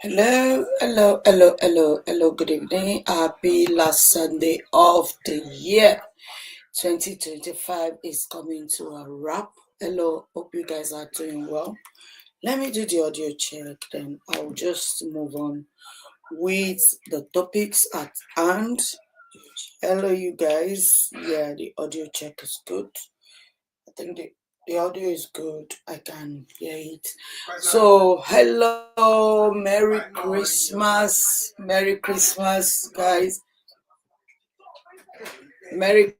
Hello. Good evening. Happy last Sunday of the year. 2025 is coming to a wrap. Hello, hope you guys are doing well. Let me do the audio check, then I'll just move on with the topics at hand. Hello, you guys. Yeah, the audio check is good. I think the audio is good. I can hear it. So, hello, Merry Christmas. Merry Christmas, guys. Merry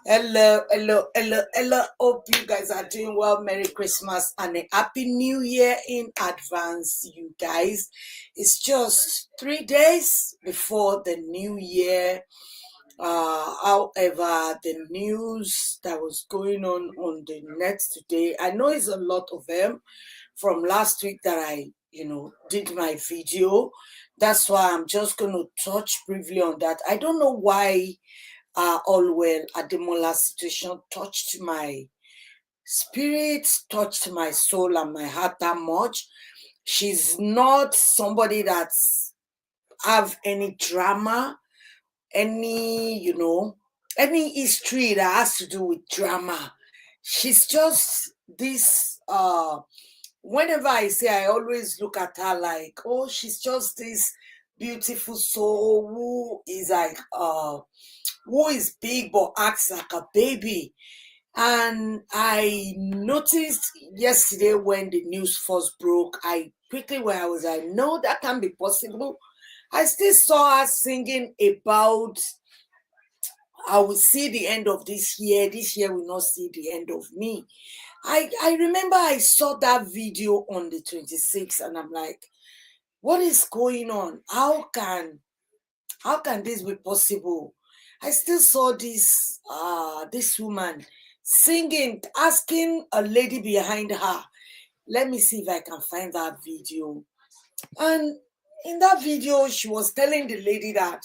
Hello. Hope you guys are doing well. Merry Christmas and a Happy New Year in advance, you guys. It's just 3 days before the new year. However, the news that was going on the net today, I know it's a lot of them from last week that I, did my video. That's why I'm just going to touch briefly on that. I don't know why Allwell Ademola situation touched my spirit, touched my soul and my heart that much. She's not somebody that's have any drama, any history that has to do with drama. She's just this whenever I say, I always look at her like, oh, she's just this beautiful soul who is big but acts like a baby. And I noticed yesterday when the news first broke, I was like, no, that can't be possible. I still saw her singing about, I will see the end of this year. This year will not see the end of me. I remember I saw that video on the 26th and I'm like, what is going on? How can this be possible? I still saw this woman singing, asking a lady behind her. Let me see if I can find that video. And in that video, she was telling the lady that,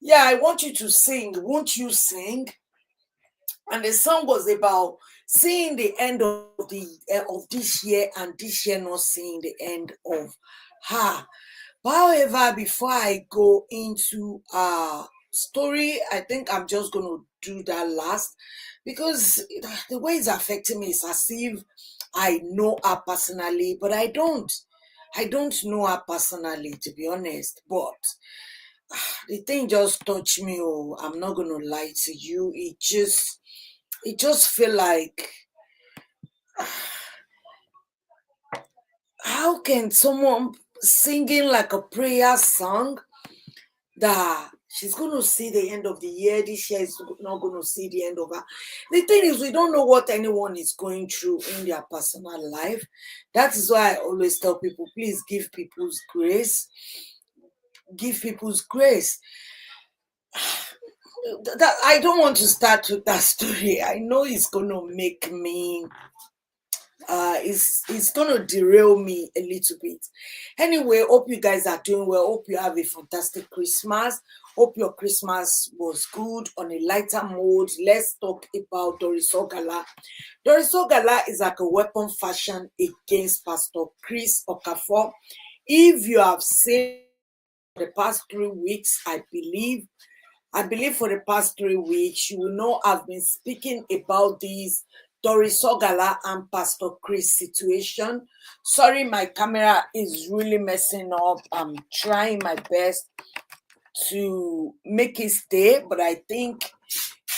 yeah, I want you to sing. Won't you sing? And the song was about seeing the end of this year and this year not seeing the end of her. But however, before I go into story, I think I'm just going to do that last because the way it's affecting me is as if I know her personally, but I don't. I don't know her personally, to be honest. But the thing just touched me. Oh, I'm not going to lie to you. It just feel like, how can someone singing like a prayer song that she's going to see the end of the year, this year is not going to see the end of her? The thing is, we don't know what anyone is going through in their personal life. That is why I always tell people, please give people's grace. Give people's grace. That I don't want to start with that story. I know it's going to make me it's gonna derail me a little bit. Anyway, hope you guys are doing well. Hope you have a fantastic Christmas. Hope your Christmas was good. On a lighter mode, let's talk about Dorisogala. Dorisogala is like a weapon fashion against Pastor Chris Okafor. If you have seen the past 3 weeks, I believe for the past 3 weeks, you will know I've been speaking about this Dorisogala and Pastor Chris situation. Sorry, my camera is really messing up. I'm trying my best to make it stay, but I think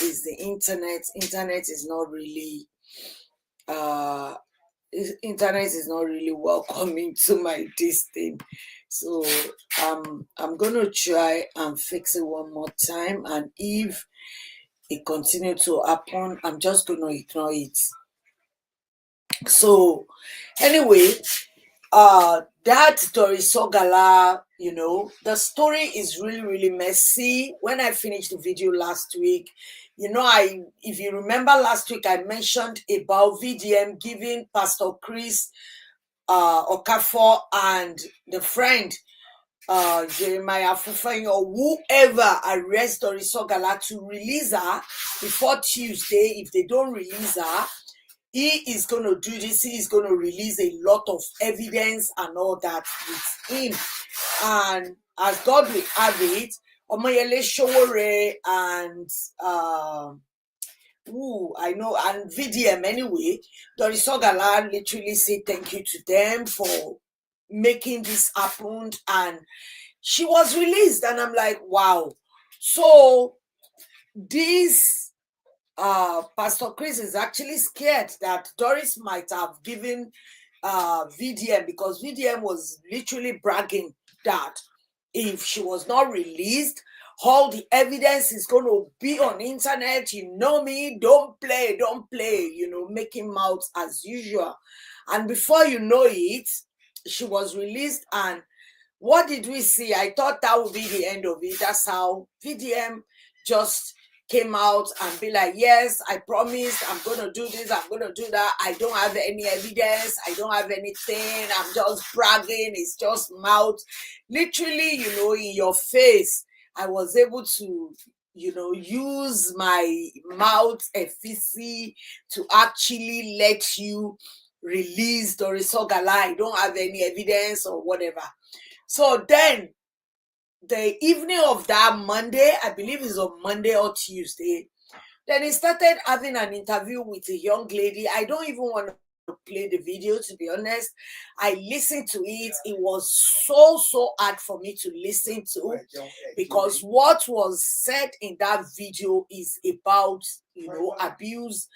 it's the internet. Internet is not really welcoming to my this thing. So I'm gonna try and fix it one more time, and if it continues to happen, I'm just gonna ignore it. So anyway, that Dorisogala, the story is really messy. When I finished the video last week, if you remember last week, I mentioned about VDM giving Pastor Chris Okafor and the friend Jeremiah Fufang or whoever arrest Dorisogala to release her before Tuesday. If they don't release her, he is going to do this, he is going to release a lot of evidence and all that with him. And as God will have it, Omoyele Showore and I know, and VDM anyway, Doris Ogala literally said thank you to them for making this happen, and she was released, and I'm like, wow. So this Pastor Chris is actually scared that Doris might have given VDM, because VDM was literally bragging that if she was not released, all the evidence is going to be on internet. You know me, don't play, making mouths as usual. And before you know it, she was released. And what did we see? I thought that would be the end of it. That's how VDM just came out and be like, yes, I promised, I'm going to do this, I'm going to do that. I don't have any evidence. I don't have anything. I'm just bragging. It's just mouth. Literally, in your face, I was able to, use my mouth efficacy to actually let you release Doris Ogala. I don't have any evidence or whatever. So then the evening of that Monday, I believe it's on Monday or Tuesday, then he started having an interview with a young lady. I don't even want to play the video, to be honest. I listened to it. It was so hard for me to listen to, because what was said in that video is about, abuse,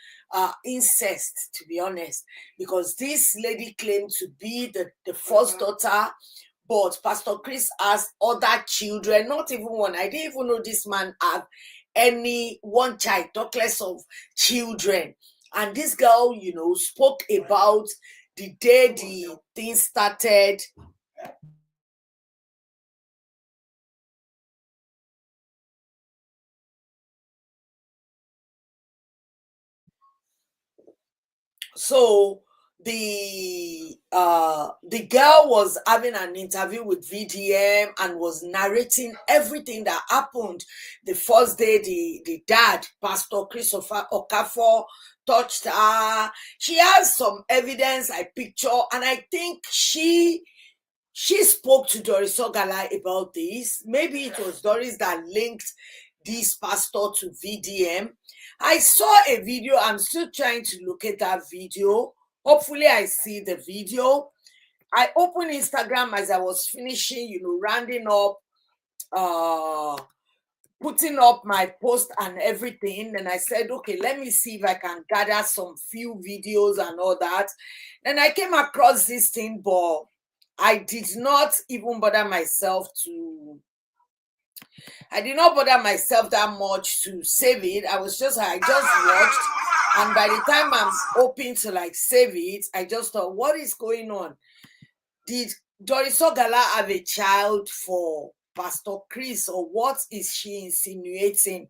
incest, to be honest, because this lady claimed to be the first daughter. But Pastor Chris has other children, not even one. I didn't even know this man had any one child, talk less of children. And this girl, spoke about the day the thing started. So the girl was having an interview with VDM and was narrating everything that happened the first day. The dad, Pastor Christopher Okafor, touched her. She has some evidence I picture, and I think she spoke to Doris Ogala about this. Maybe it was Doris that linked this pastor to VDM. I saw a video. I'm still trying to locate that video. Hopefully I see the video. I opened Instagram as I was finishing, rounding up, putting up my post and everything. And I said, okay, let me see if I can gather some few videos and all that. And I came across this thing, but I did not bother myself that much to save it. I just watched, and by the time I'm hoping to save it, I just thought, what is going on? Did Doris Ogala have a child for Pastor Chris, or what is she insinuating?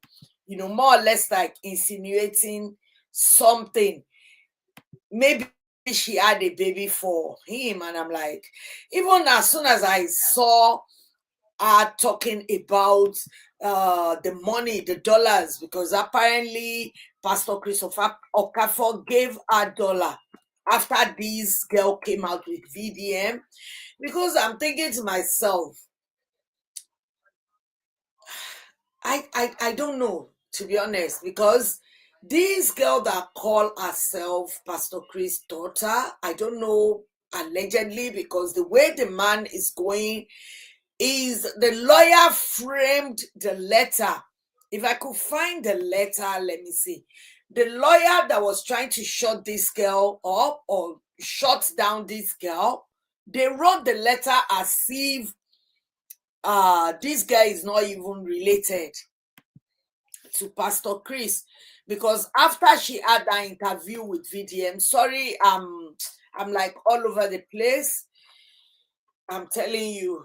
More or less insinuating something. Maybe she had a baby for him, and I'm like, even as soon as I saw her talking about the money, the dollars, because apparently Pastor Christopher Okafor gave her dollar after this girl came out with VDM, because I'm thinking to myself, I don't know, to be honest, because this girl that called herself Pastor Chris' daughter, I don't know, allegedly, because the way the man is going is the lawyer framed the letter. If I could find the letter, let me see. The lawyer that was trying to shut this girl up or shut down this girl, they wrote the letter as if this guy is not even related to Pastor Chris, because after she had that interview with VDM, sorry, I'm like all over the place. I'm telling you,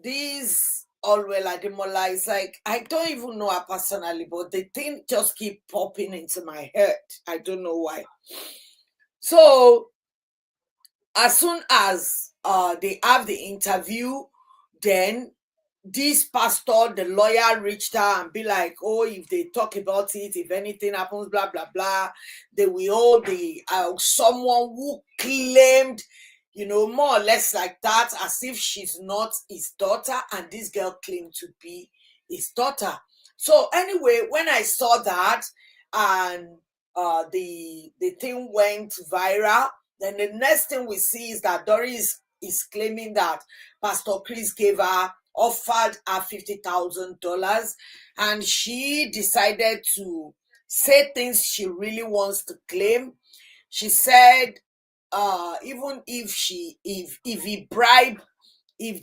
this Allwell Ademola is I don't even know her personally, but the thing just keep popping into my head. I don't know why. So as soon as they have the interview, then this pastor, the lawyer, reached her and be like, oh, if they talk about it, if anything happens, blah blah blah, they will hold the someone who claimed, more or less like that, as if she's not his daughter, and this girl claimed to be his daughter. So anyway, when I saw that, and the thing went viral, then the next thing we see is that Doris is claiming that Pastor Chris offered her $50,000, and she decided to say things she really wants to claim. She said, even if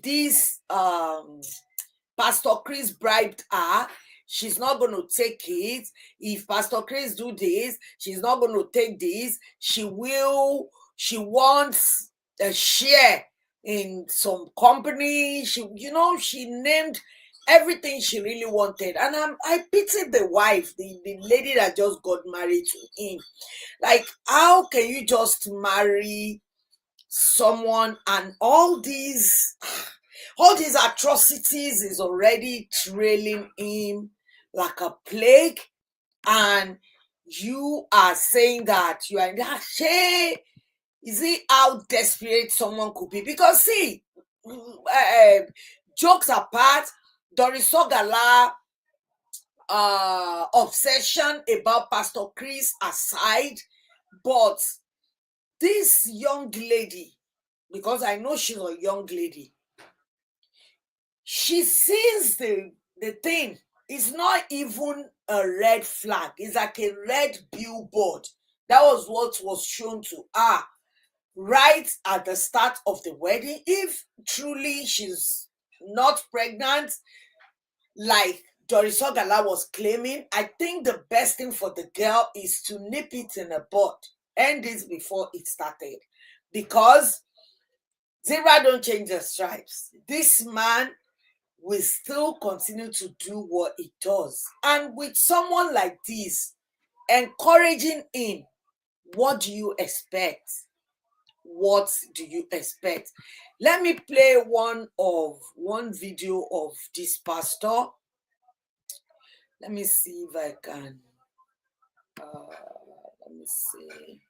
this Pastor Chris bribed her, she's not going to take it. If Pastor Chris do this, she's not going to take this. She wants a share in some company. She named everything she really wanted. And I pitied the wife, the lady that just got married to him. Like, how can you just marry someone and all these atrocities is already trailing him like a plague, and you are saying that you are in that shame? Is it how desperate someone could be? Because see, jokes apart, Doris Ogala obsession about Pastor Chris aside, but this young lady, because I know she's a young lady, she sees the thing. It's not even a red flag. It's like a red billboard. That was what was shown to her right at the start of the wedding. If truly she's not pregnant, like Doris Ogala was claiming, I think the best thing for the girl is to nip it in the bud. End this before it started. Because zebra don't change the stripes. This man will still continue to do what he does. And with someone like this, encouraging him, what do you expect? What do you expect? Let me play one video of this pastor. Let me see if I can. Let me see.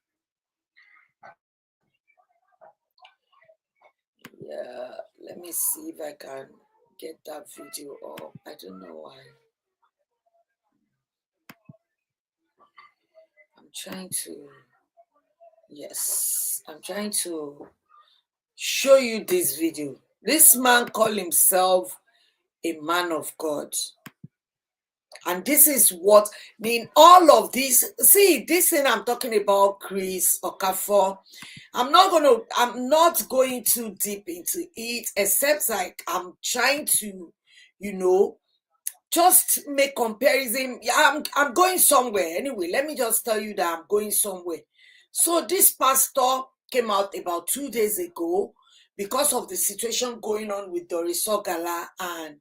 Yeah, let me see if I can get that video up. I don't know why. I'm trying to show you this video. This man called himself a man of God. And this is what, in all of this, see, this thing I'm talking about, Chris Okafor, I'm not going too deep into it, except like I'm trying to, just make comparison. I'm going somewhere. Anyway, let me just tell you that I'm going somewhere. So this pastor came out about 2 days ago because of the situation going on with Doris Ogala and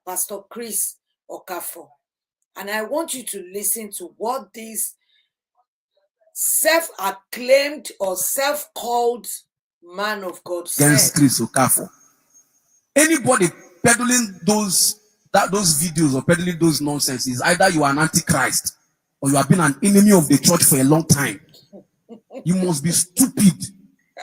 Pastor Chris Okafor. And I want you to listen to what this self-acclaimed or self-called man of God said. Against Chris Okafor. Anybody peddling those videos or peddling those nonsense is either you are an antichrist or you have been an enemy of the church for a long time. You must be stupid.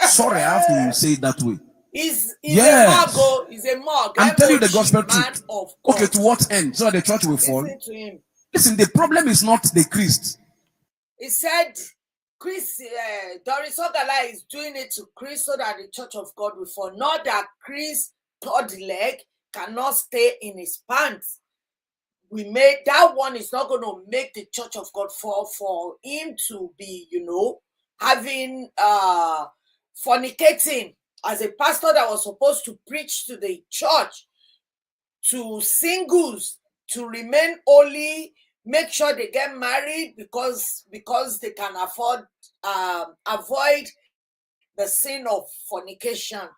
Sorry, I have to say it that way. He's a mug. I'm telling you the gospel truth. Okay, to what end? So that the church will fall. Listen to him. Listen, the problem is not the Christ. He said, Doris Ogala is doing it to Chris so that the church of God will fall. Not that Chris' third leg cannot stay in his pants. That one is not going to make the church of God fall for him to be, having fornicating as a pastor that was supposed to preach to the church, to singles, to remain holy, make sure they get married because they can avoid the sin of fornication.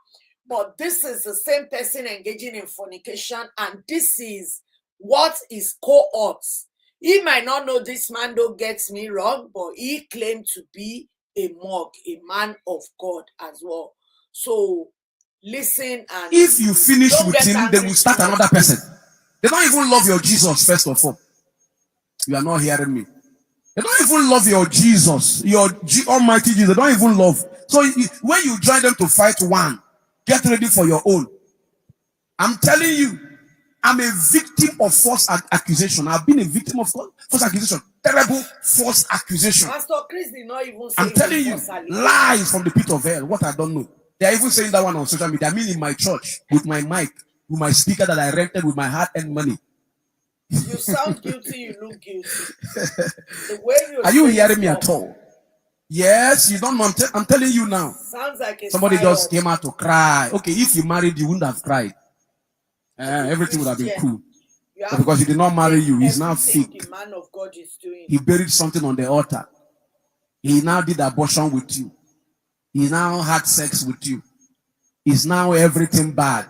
But this is the same person engaging in fornication, and this is what his cohorts. He might not know this man, don't get me wrong, but he claimed to be a mug, a man of God as well. So listen and if you finish don't with get him, they angry will start too much. another person. They don't even love your Jesus, first of all. You are not hearing me. They don't even love your Jesus, your Almighty Jesus. They don't even love. So when you join them to fight one, get ready for your own. I'm telling you, I'm a victim of false accusation. I've been a victim of false accusation. Terrible false accusation. Pastor Chris did not even say I'm telling you, lies from the pit of hell. What I don't know. They are even saying that one on social media. I mean, in my church, with my mic, with my speaker that I rented with my hard-earned money. You sound guilty, you look guilty. The way you're Are you hearing me at all? Yes, you don't know. I'm telling you now. Sounds like somebody just came out to cry. Okay, if you married, you wouldn't have cried. Everything would have been cool. But because he did not marry you, he's now fake. The man of God is doing. He buried something on the altar. He now did abortion with you. He now had sex with you. He's now everything bad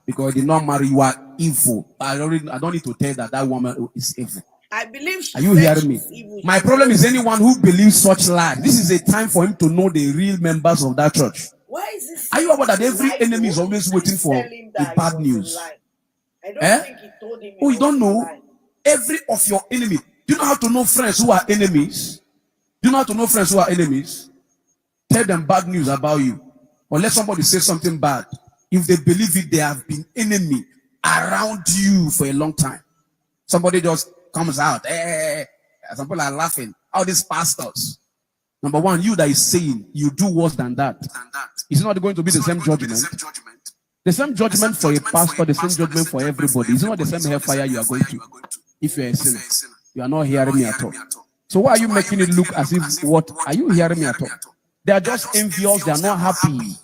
because he did not marry you. Are evil. I don't need to tell you that woman is evil. I believe. Are you hearing me? Evil. My problem is anyone who believes such lies. This is a time for him to know the real members of that church. Why is this? Are you aware that every enemy is always waiting for the bad news? I don't think he told him. Oh, you don't know? Every of your enemy. Do you know how to know friends who are enemies? Do you know how to know friends who are enemies? Tell them bad news about you. Or let somebody say something bad. If they believe it, they have been enemy around you for a long time. Somebody just comes out. Some people are laughing. All these pastors. Number one, you that is saying you do worse than that. It's not going to be the same judgment. The same judgment for a pastor, the same judgment for everybody. It's not the same hellfire you are going to. If you are a sinner, you are not hearing me at all. So why are you making it look as if what? Are you hearing me at all? They are just envious. They are not happy.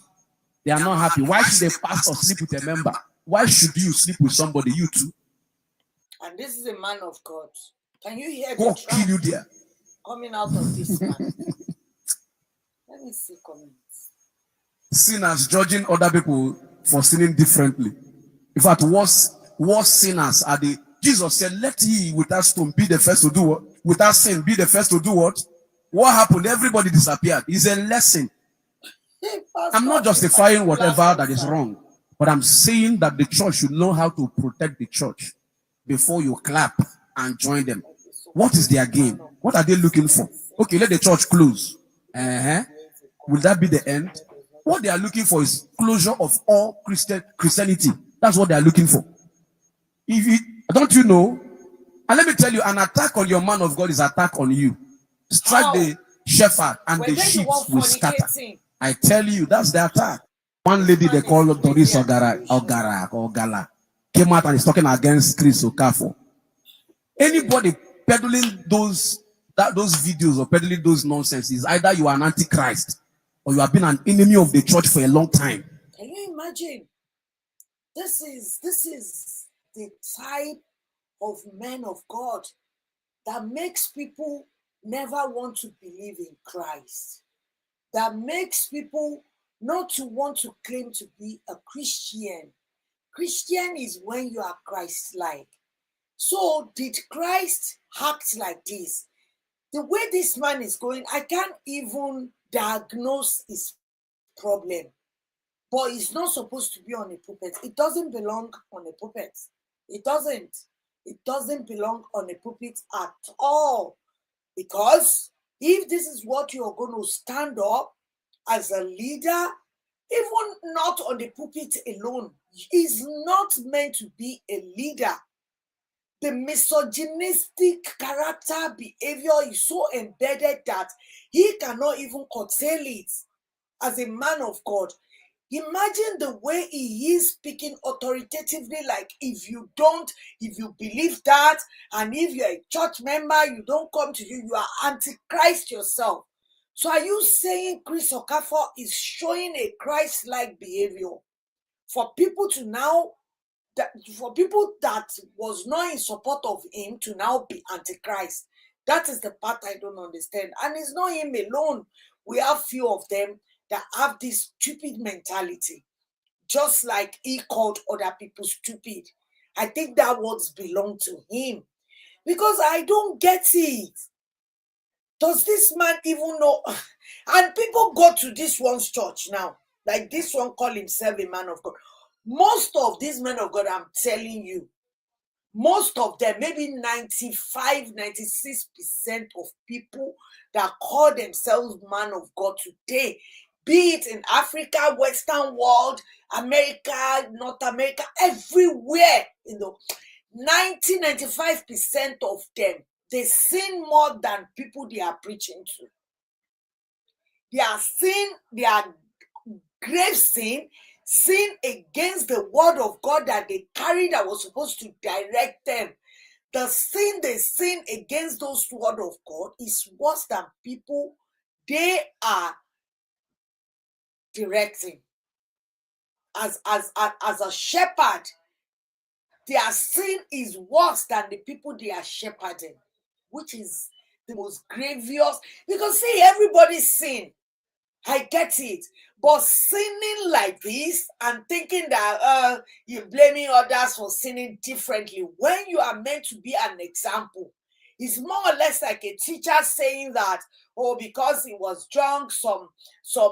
They are not happy. Why should a pastor sleep with a member? Why should you sleep with somebody? You too. And this is a man of God. Can you hear God kill you there? Coming out of this man. Let me see comments. Sinners judging other people for sinning differently. In fact, worse sinners are the. Jesus said, "Let he without stone be the first to do what? Without sin be the first to do what? What happened? Everybody disappeared. It's a lesson. I'm not justifying whatever that is wrong, but I'm saying that the church should know how to protect the church before you clap and join them. What is their game? What are they looking for? Okay, let the church close. Will that be the end? What they are looking for is closure of all Christianity. That's what they are looking for. Don't you know? And let me tell you, an attack on your man of God is an attack on you. Strike the shepherd and the sheep will scatter. I tell you, that's the attack. One lady they call Doris Ogala came out and is talking against Chris Okafor. Anybody peddling those videos or peddling those nonsense is either you are an antichrist or you have been an enemy of the church for a long time. Can you imagine? This is the type of men of God that makes people never want to believe in Christ. That makes people not to want to claim to be a Christian. Christian is when you are Christ-like. So did Christ act like this? The way this man is going, I can't even diagnose his problem. But it's not supposed to be on a pulpit. It doesn't belong on a pulpit. It doesn't. It doesn't belong on a pulpit at all. Because if this is what you're going to stand up as a leader, even not on the pulpit alone, is not meant to be a leader. The misogynistic character behavior is so embedded that he cannot even curtail it as a man of God. Imagine the way he is speaking authoritatively, like if you believe that, and if you're a church member, you don't come to you are antichrist yourself. So are you saying Chris Okafor is showing a Christ-like behavior for people that was not in support of him to now be antichrist? That is the part I don't understand. And it's not him alone. We have few of them that have this stupid mentality, just like he called other people stupid. I think that words belong to him, because I don't get it. Does this man even know? And people go to this one's church now, like this one call himself a man of God. Most of these men of God, I'm telling you, most of them, maybe 95, 96% of people that call themselves man of God today, be it in Africa, Western world, America, North America, everywhere, 95% of them, they sin more than people they are preaching to. They are grave sin against the word of God that they carry that was supposed to direct them. The sin they sin against those word of God is worse than people they are directing. As a shepherd, their sin is worse than the people they are shepherding, which is the most grievous. Because see, everybody's sin. I get it. But sinning like this and thinking that you're blaming others for sinning differently when you are meant to be an example, is more or less like a teacher saying that, oh, because he was drunk, some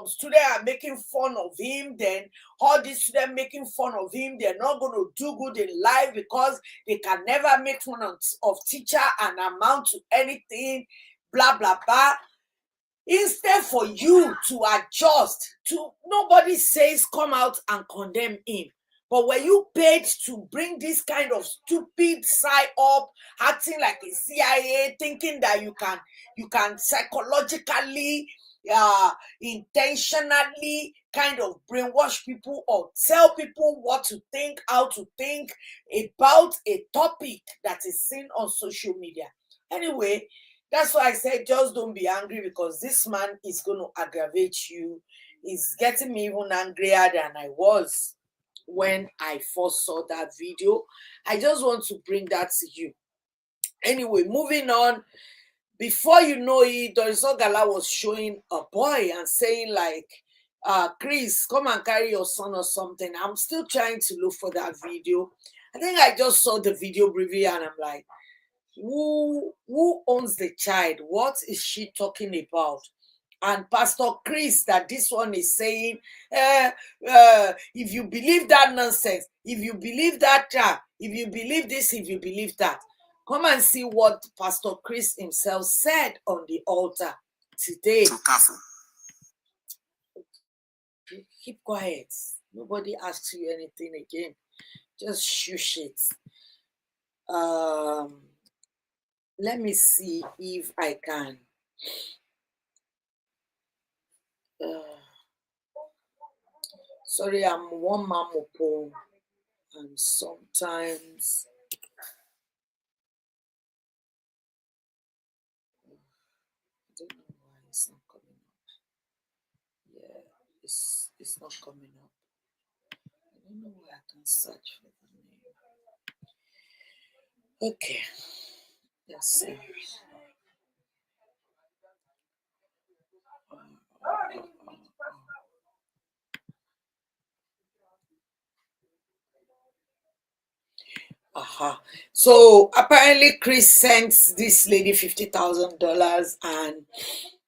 students are making fun of him, then all these students making fun of him, they're not going to do good in life because they can never make fun of teacher and amount to anything, blah, blah, blah. Instead for you to adjust to, nobody says come out and condemn him. But were you paid to bring this kind of stupid side up, acting like a CIA, thinking that you can psychologically, intentionally kind of brainwash people or tell people what to think, how to think about a topic that is seen on social media? Anyway, that's why I said just don't be angry, because this man is going to aggravate you. He's getting me even angrier than I was when I first saw that video. I just want to bring that to you. Anyway, moving on. Before you know it, Doris Ogala was showing a boy and saying like, Chris, come and carry your son or something. I'm still trying to look for that video. I think I just saw the video briefly and I'm like, who owns the child? What is she talking about? And Pastor Chris, that this one is saying, if you believe that nonsense, if you believe that, if you believe this, if you believe that, come and see what Pastor Chris himself said on the altar today. Okafor. Keep quiet. Nobody asks you anything again. Just shush it. Let me see if I can. Sorry, I'm one man open, and sometimes I don't know why it's not coming up. Yeah, it's not coming up. I don't know why I can search for the name. Okay, let's see. So apparently Chris sent this lady $50,000 and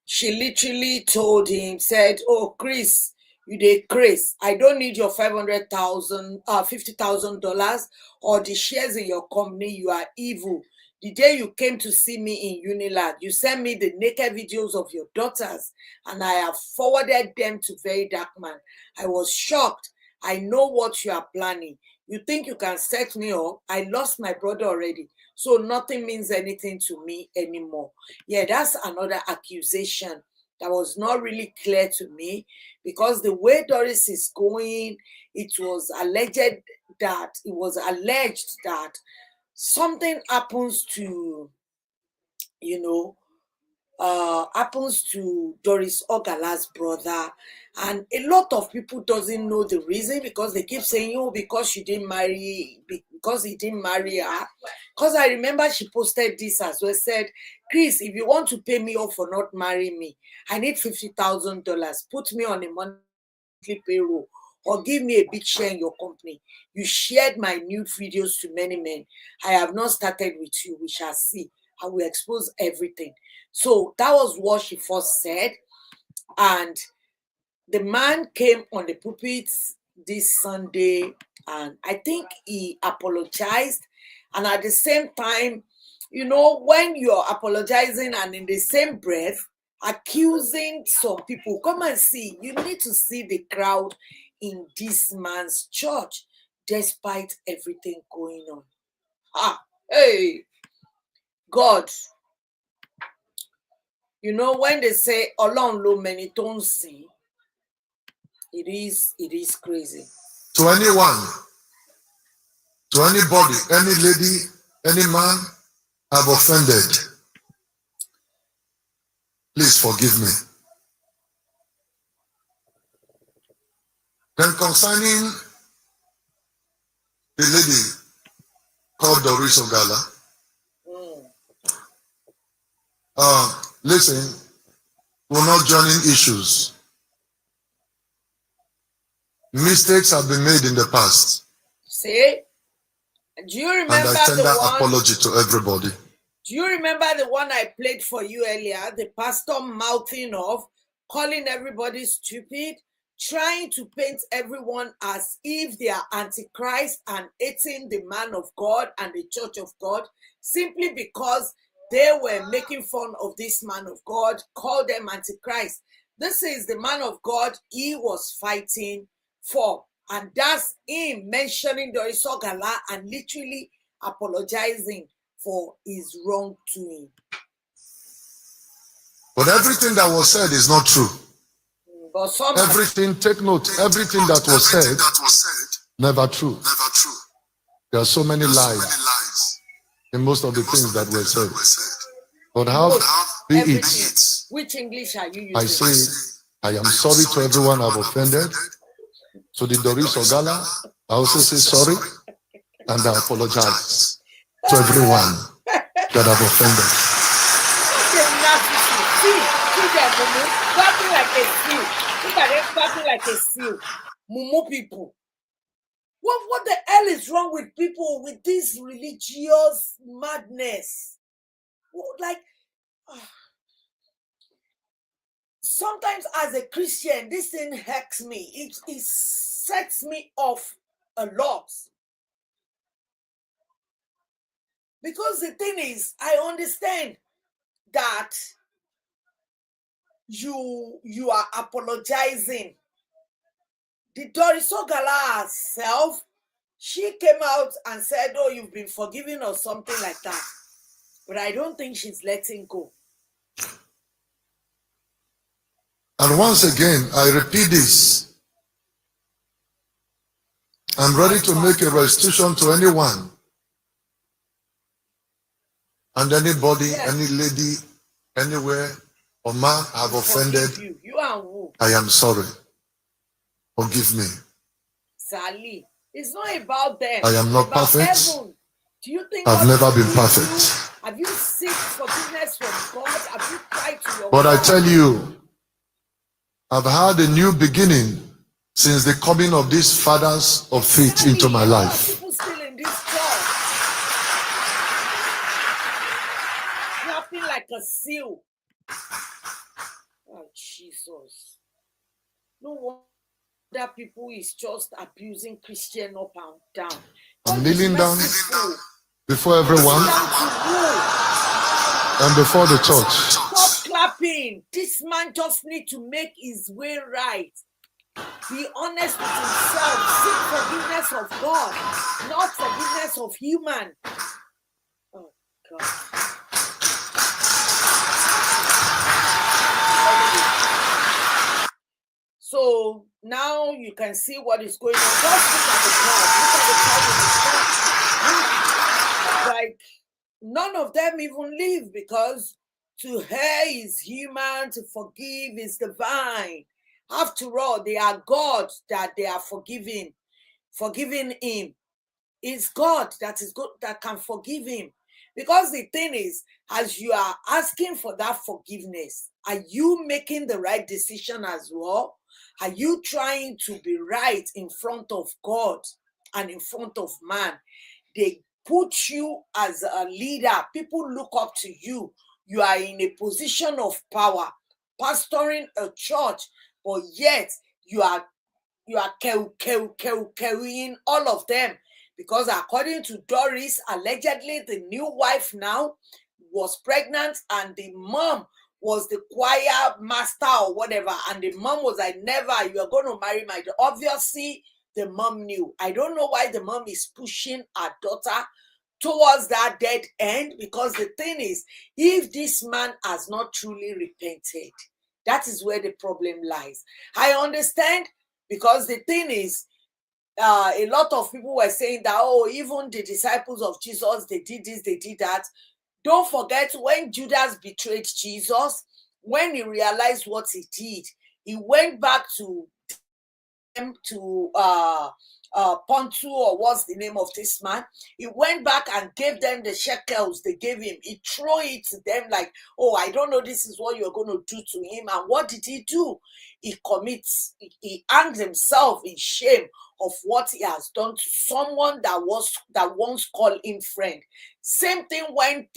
she literally told him, said, oh, Chris, you did Chris, I don't need your $50,000 or the shares in your company. You are evil. The day you came to see me in Unilag, you sent me the naked videos of your daughters and I have forwarded them to Very Dark Man. I was shocked. I know what you are planning. You think you can set me up? I lost my brother already, so nothing means anything to me anymore. Yeah, that's another accusation that was not really clear to me, because the way Doris is going, it was alleged that something happens to, happens to Doris Ogala's brother, and a lot of people doesn't know the reason, because they keep saying, oh, because she didn't marry, because he didn't marry her. Because I remember she posted this as well, said, Chris, if you want to pay me off for not marrying me, I need $50,000. Put me on a monthly payroll or give me a big share in your company. You shared my nude videos to many men. I have not started with you. We shall see. I will expose everything. So that was what she first said. And the man came on the pulpit this Sunday, and I think he apologized. And at the same time, you know, when you're apologizing and in the same breath accusing some people, come and see, you need to see the crowd in this man's church despite everything going on. Hey, God. You know, when they say Ọlọ́run ló mẹni tó ń sìn, it is crazy. To anyone, to anybody, any lady, any man I've offended, please forgive me. Then concerning the lady called Doris Ogala, listen, we're not joining issues. Mistakes have been made in the past. See? Do you remember and I tender the one? Apology to everybody. Do you remember the one I played for you earlier? The pastor mouthing off, calling everybody stupid, trying to paint everyone as if they are antichrist and hating the man of God and the church of God simply because they were making fun of this man of God, called them antichrist. This is the man of God he was fighting for. And that's him mentioning Doris Ogala and literally apologizing for his wrongdoing. But everything that was said is not true. But everything, take note, everything that was said, never true. There are so many lies in most of the things that were said. But how be it? Which English are you using? I say, I am sorry to everyone I've offended. To the Doris Ogala, I also say sorry and I apologize to everyone that I've offended. Talking like a seal. Mumu people. What the hell is wrong with people with this religious madness? Like, sometimes as a Christian, this thing hacks me. It sets me off a lot. Because the thing is, I understand that you are apologizing. The Doris Ogala herself, she came out and said, oh, you've been forgiven or something like that. But I don't think she's letting go. And once again, I repeat this. I'm ready to make a restitution to anyone and anybody, any lady, anywhere, or man I've offended. You and who? I am sorry. Forgive me. Sally, it's not about them. I am not about perfect. Heaven. Do you think I've never been perfect. Have you seek forgiveness from God? Have you tried to your But God? I tell you, I've had a new beginning since the coming of these fathers of faith into my life. People still in this church, clapping like a seal. Oh, Jesus. No wonder people is just abusing Christian up and down. I'm kneeling down before everyone and before the church. Stop clapping. This man just need to make his way right. Be honest with himself. Seek forgiveness of God, not forgiveness of human. Oh, God. So now you can see what is going on. Just look at the crowd. Look at the crowd. Like, none of them even leave because to err is human, to forgive is divine. After all, they are God that they are forgiving him. It's God that is good that can forgive him. Because the thing is, as you are asking for that forgiveness, are you making the right decision as well? Are you trying to be right in front of God and in front of man? They put you as a leader. People look up to you. You are in a position of power, pastoring a church. but yet you are carrying all of them, because according to Doris, allegedly the new wife now was pregnant, and the mom was the choir master or whatever, and the mom was like, never, you are going to marry my daughter. Obviously the mom knew. I don't know why the mom is pushing her daughter towards that dead end, because the thing is, if this man has not truly repented, that is where the problem lies. I understand, because the thing is, a lot of people were saying that, oh, even the disciples of Jesus, they did this, they did that. Don't forget, when Judas betrayed Jesus, when he realized what he did, he went back to Pontu, or what's the name of this man. He went back and gave them the shekels they gave him. He threw it to them like, oh, I don't know, this is what you're going to do to him. And what did he do? He hanged himself in shame of what he has done to someone that once called him friend. Same thing when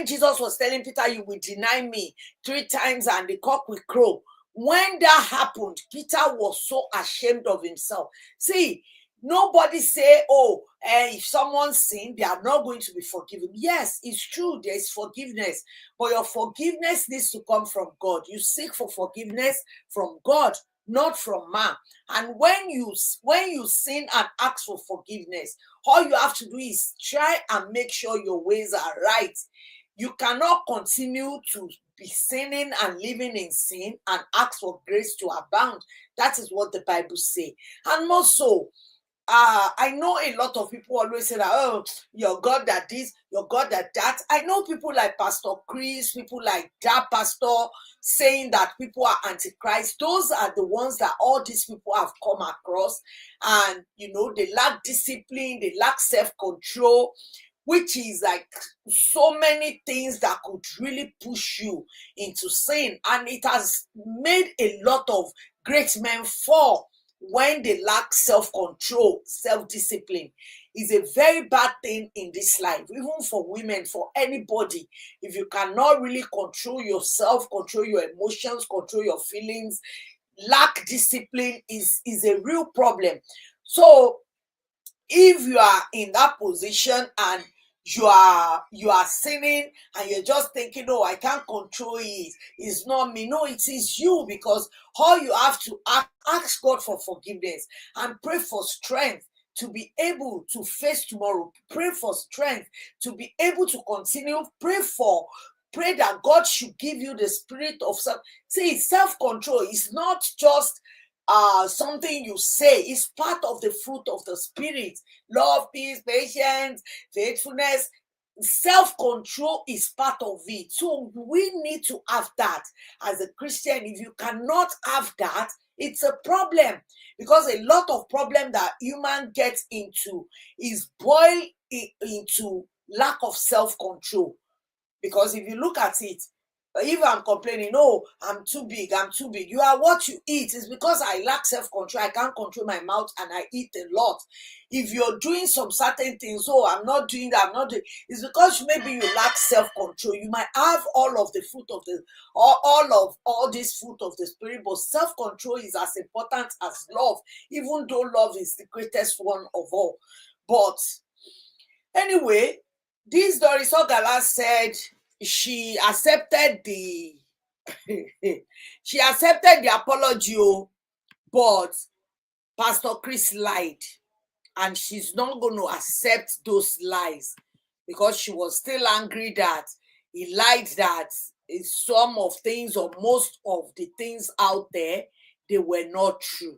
Jesus was telling Peter, you will deny me 3 times and the cock will crow. When that happened, Peter was so ashamed of himself. See, nobody say, oh, if someone sinned, they are not going to be forgiven. Yes, it's true, there is forgiveness, but your forgiveness needs to come from God. You seek for forgiveness from God, not from man. And when you sin and ask for forgiveness, all you have to do is try and make sure your ways are right. You cannot continue to be sinning and living in sin and ask for grace to abound. That is what the Bible says. And more so, I know a lot of people always say that, oh, your God that this, your God that that. I know people like Pastor Chris, people like that pastor saying that people are antichrist. Those are the ones that all these people have come across. And, they lack discipline, they lack self-control, which is like so many things that could really push you into sin. And it has made a lot of great men fall when they lack self-control, self-discipline. Is a very bad thing in this life, even for women, for anybody. If you cannot really control yourself, control your emotions, control your feelings, lack discipline is a real problem. So if you are in that position and you are sinning and you're just thinking, oh, I can't control it, it's not me. No, it is you, because all you have to ask God for forgiveness and pray for strength to be able to face tomorrow. Pray for strength to be able to continue. Pray that God should give you the spirit of self. See, self-control is not just something you say. Is part of the fruit of the spirit. Love, peace, patience, faithfulness. Self-control is part of it. So we need to have that as a Christian. If you cannot have that, it's a problem, because a lot of problem that human gets into is boiled into lack of self-control. Because if you look at it, if I'm complaining, oh, I'm too big, you are what you eat. It's because I lack self-control. I can't control my mouth and I eat a lot. If you're doing some certain things, oh, I'm not doing that, I'm not doing, it's because maybe you lack self-control. You might have all of the fruit of the, all this fruit of the spirit, but self-control is as important as love, even though love is the greatest one of all. But anyway, this Doris Ogala said she accepted the apology, but Pastor Chris lied, and she's not going to accept those lies, because she was still angry that he lied, that some of things or most of the things out there, they were not true.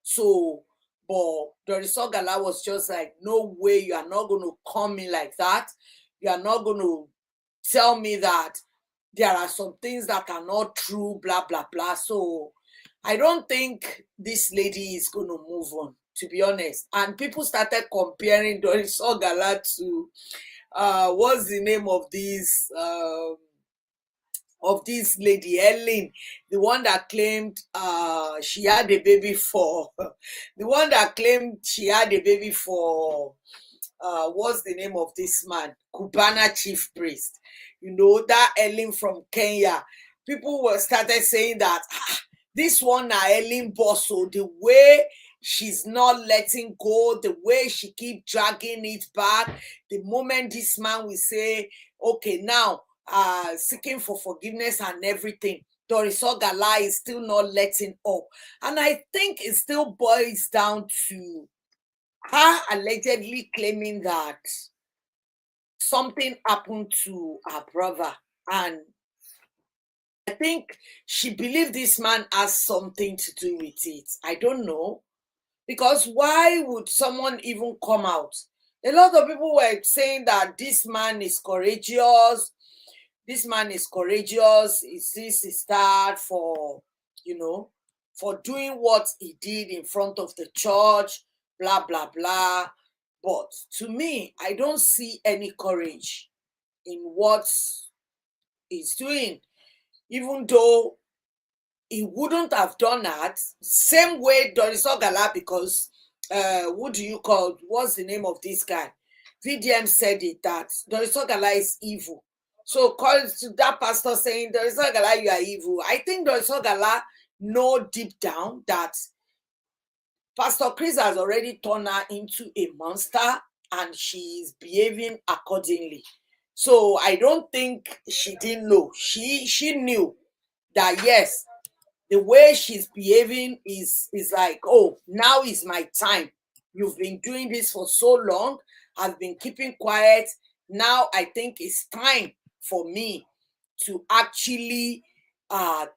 So, but Doris Ogala was just like, no way, you are not going to come in like that. You are not going to tell me that there are some things that are not true, blah, blah, blah. So I don't think this lady is going to move on, to be honest. And people started comparing Doris Ogala to, what's the name of this lady, Ellen, the one that claimed she had a baby for, what's the name of this man, Cubana chief priest, that Ellen from Kenya. People were started saying that This one na Ellen Bosso, the way she's not letting go, the way she keep dragging it back. The moment this man will say, okay, now seeking for forgiveness and everything, Doris Ogala is still not letting up. And I think it still boils down to her allegedly claiming that something happened to her brother, and I think she believed this man has something to do with it. I don't know. Because why would someone even come out? A lot of people were saying that this man is courageous. This man is courageous. He sees his dad for, for doing what he did in front of the church, blah, blah, blah. But to me, I don't see any courage in what he's doing, even though he wouldn't have done that same way Doris Ogala, because what's the name of this guy? VDM said it, that Doris Ogala is evil. So calls to that pastor saying, Doris Ogala, you are evil. I think Doris Ogala know deep down that Pastor Chris has already turned her into a monster and she's behaving accordingly. So I don't think she didn't know. She knew that yes, the way she's behaving is like, oh, now is my time. You've been doing this for so long. I've been keeping quiet. Now I think it's time for me to actually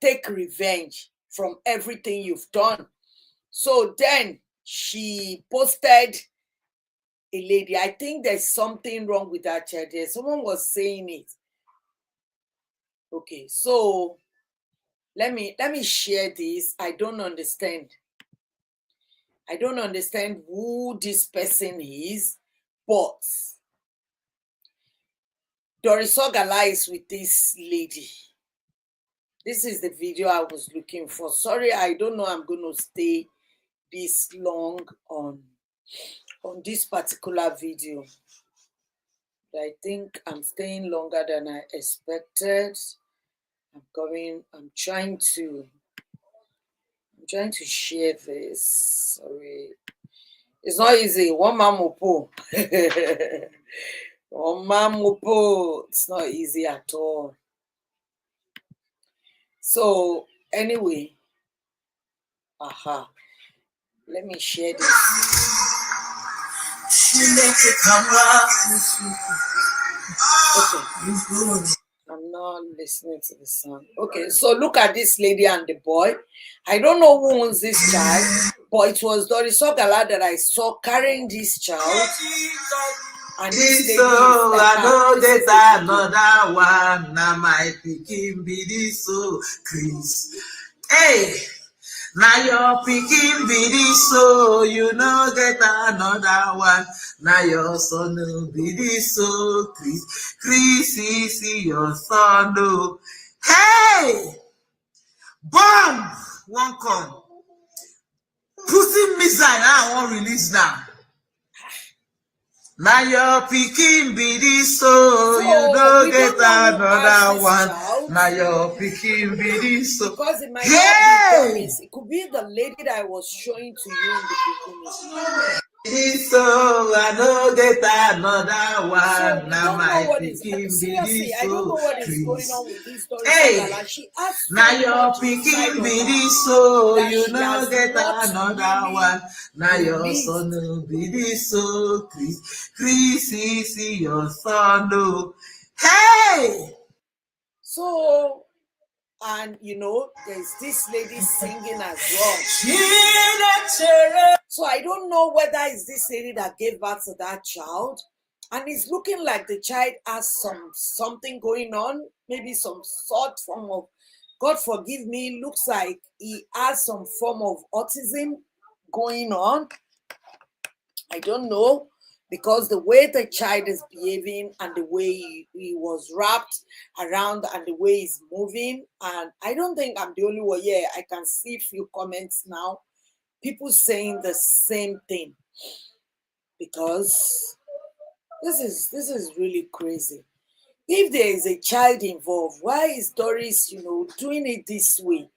take revenge from everything you've done. So then she posted a lady. I think there's something wrong with that child. Someone was saying it. Okay, so let me share this. I don't understand who this person is, but Doris Ogala is with this lady. This is the video I was looking for. Sorry, I don't know I'm going to stay this long on this particular video. I think I'm staying longer than I expected. I'm trying to share this. Sorry. It's not easy. One man mopo. One man mopo. It's not easy at all. So anyway, let me share this. Okay. I'm not listening to the song. Okay, so look at this lady and the boy. I don't know who owns this child, but it was Doris Ogala that I saw carrying this child. And this lady I know that another one. Now my pikin be this so Chris. Hey, now your pikin be this so you know get another one. Now your son will be this so Chris. Chris is your son. No. Hey, bomb won't come. Pussy missile I won't release now. Now your pikin be this so you don't get another one. Child. Now your pikin be this so. Because it might not be Doris. It could be the lady that I was showing to you in the beginning. This so I don't get another one. So now my pikin be this so. I don't know what is going on with this story. Hey, now your pikin be this so you don't get another one. Now your son will be this so Chris is your son. No. Hey. So, and there's this lady singing as well. So I don't know whether it's this lady that gave birth to that child, and it's looking like the child has something going on, maybe some sort form of, God forgive me, looks like he has some form of autism going on. I don't know, because the way the child is behaving and the way he was wrapped around and the way he's moving, and I don't think I'm the only one. Yeah, I can see a few comments now, people saying the same thing, because this is really crazy. If there is a child involved, why is Doris, doing it this way?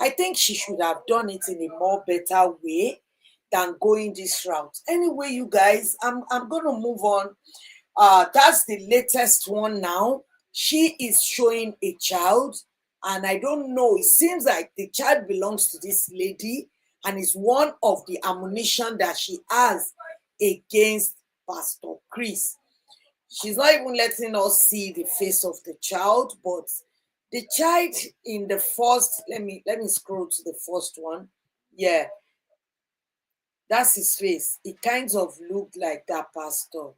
I think she should have done it in a more better way than going this route. Anyway, you guys, I'm gonna move on. That's the latest one now. She is showing a child, and I don't know, it seems like the child belongs to this lady and is one of the ammunition that she has against Pastor Chris. She's not even letting us see the face of the child, but the child in the first, let me scroll to the first one. Yeah, that's his face. It kind of looked like that pastor.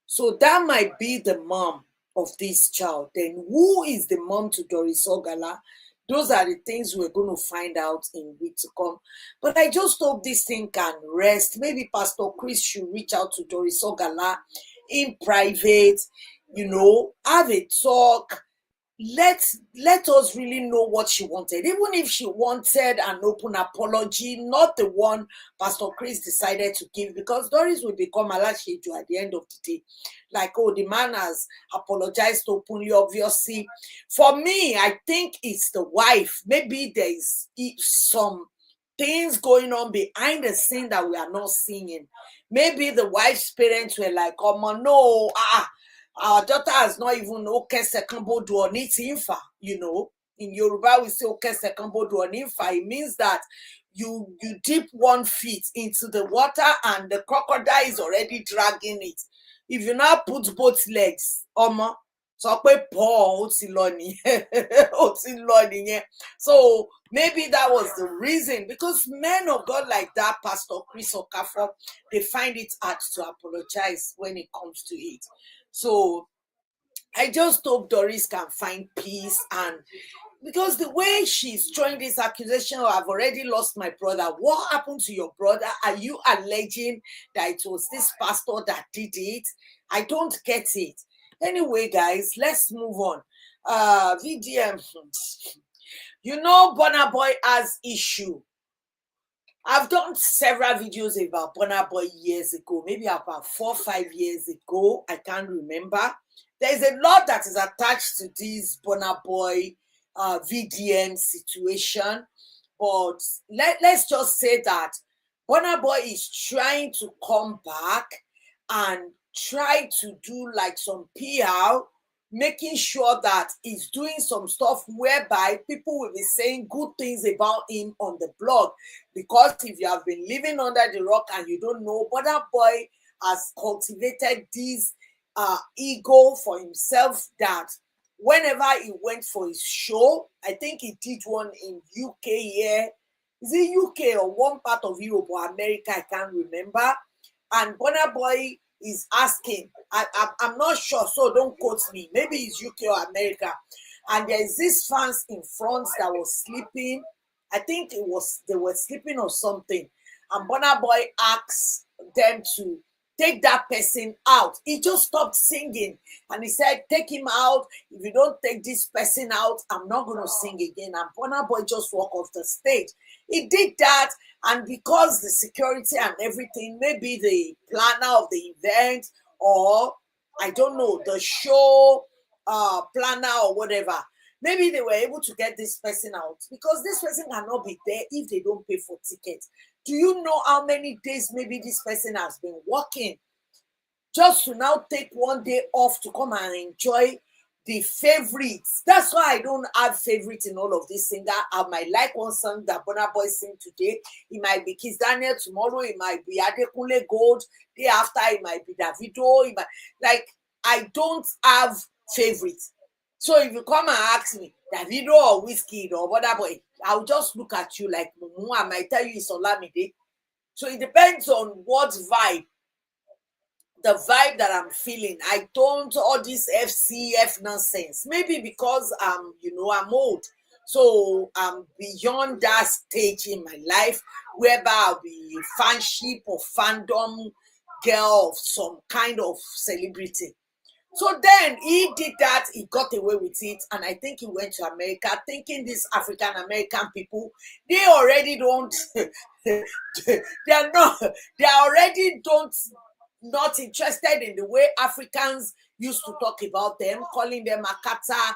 So that might be the mom of this child. Then who is the mom to Doris Ogala? Those are the things we're going to find out in weeks to come. But I just hope this thing can rest. Maybe Pastor Chris should reach out to Doris Ogala in private, have a talk. Let us really know what she wanted. Even if she wanted an open apology, not the one Pastor Chris decided to give, because Doris will become Alasheju at the end of the day. Like, oh, the man has apologized openly, obviously. For me, I think it's the wife. Maybe there is some things going on behind the scene that we are not seeing. Maybe the wife's parents were like, oh, no, our daughter has not even okay second board or infa. In Yoruba we say okay second board or infa. It means that you dip 1 foot into the water and the crocodile is already dragging it. If you now put both legs, so maybe that was the reason, because men of God like that, Pastor Chris Okafor, they find it hard to apologize when it comes to it. So I just hope Doris can find peace, and because the way she's throwing this accusation, I've already lost my brother. What happened to your brother? Are you alleging that it was this pastor that did it? I don't get it. Anyway, guys, let's move on. VDM, Burna Boy has issue. I've done several videos about Burna Boy years ago, maybe about 4 or 5 years ago. I can't remember. There's a lot that is attached to this Burna Boy VDM situation. But let's just say that Burna Boy is trying to come back and try to do like some PR, making sure that he's doing some stuff whereby people will be saying good things about him on the blog. Because if you have been living under the rock and you don't know, Burna Boy has cultivated this ego for himself, that whenever he went for his show, I think he did one in UK here. Is it UK or one part of Europe or America? I can't remember. And Burna Boy is asking, I'm not sure, so don't quote me. Maybe it's UK or America. And there is this fans in front that was sleeping. I think they were sleeping or something. And Burna Boy asked them to take that person out. He just stopped singing and he said, take him out. If you don't take this person out, I'm not going to sing again. And Burna Boy just walked off the stage. He did that, and because the security and everything, maybe the planner of the event, or I don't know, the show planner or whatever, maybe they were able to get this person out, because this person cannot be there if they don't pay for tickets. Do you know how many days maybe this person has been working just to now take 1 day off to come and enjoy the favorites? That's why I don't have favorites in all of this singer. I might like one song that Burna Boy sing today. It might be Kiss Daniel tomorrow. It might be Adekunle Gold. Day after, it might be Davido. I don't have favorites. So if you come and ask me, Davido or Whiskey or Burna Boy, I'll just look at you like Mumu. I might tell you it's Olamide. So it depends on what vibe. The vibe that I'm feeling. I don't all this FCF nonsense. Maybe because I'm old. So I'm beyond that stage in my life whereby I'll be fanship or fandom girl of some kind of celebrity. So then he did that, he got away with it, and I think he went to America thinking these African American people, they already don't, not interested in the way Africans used to talk about them, calling them Akata,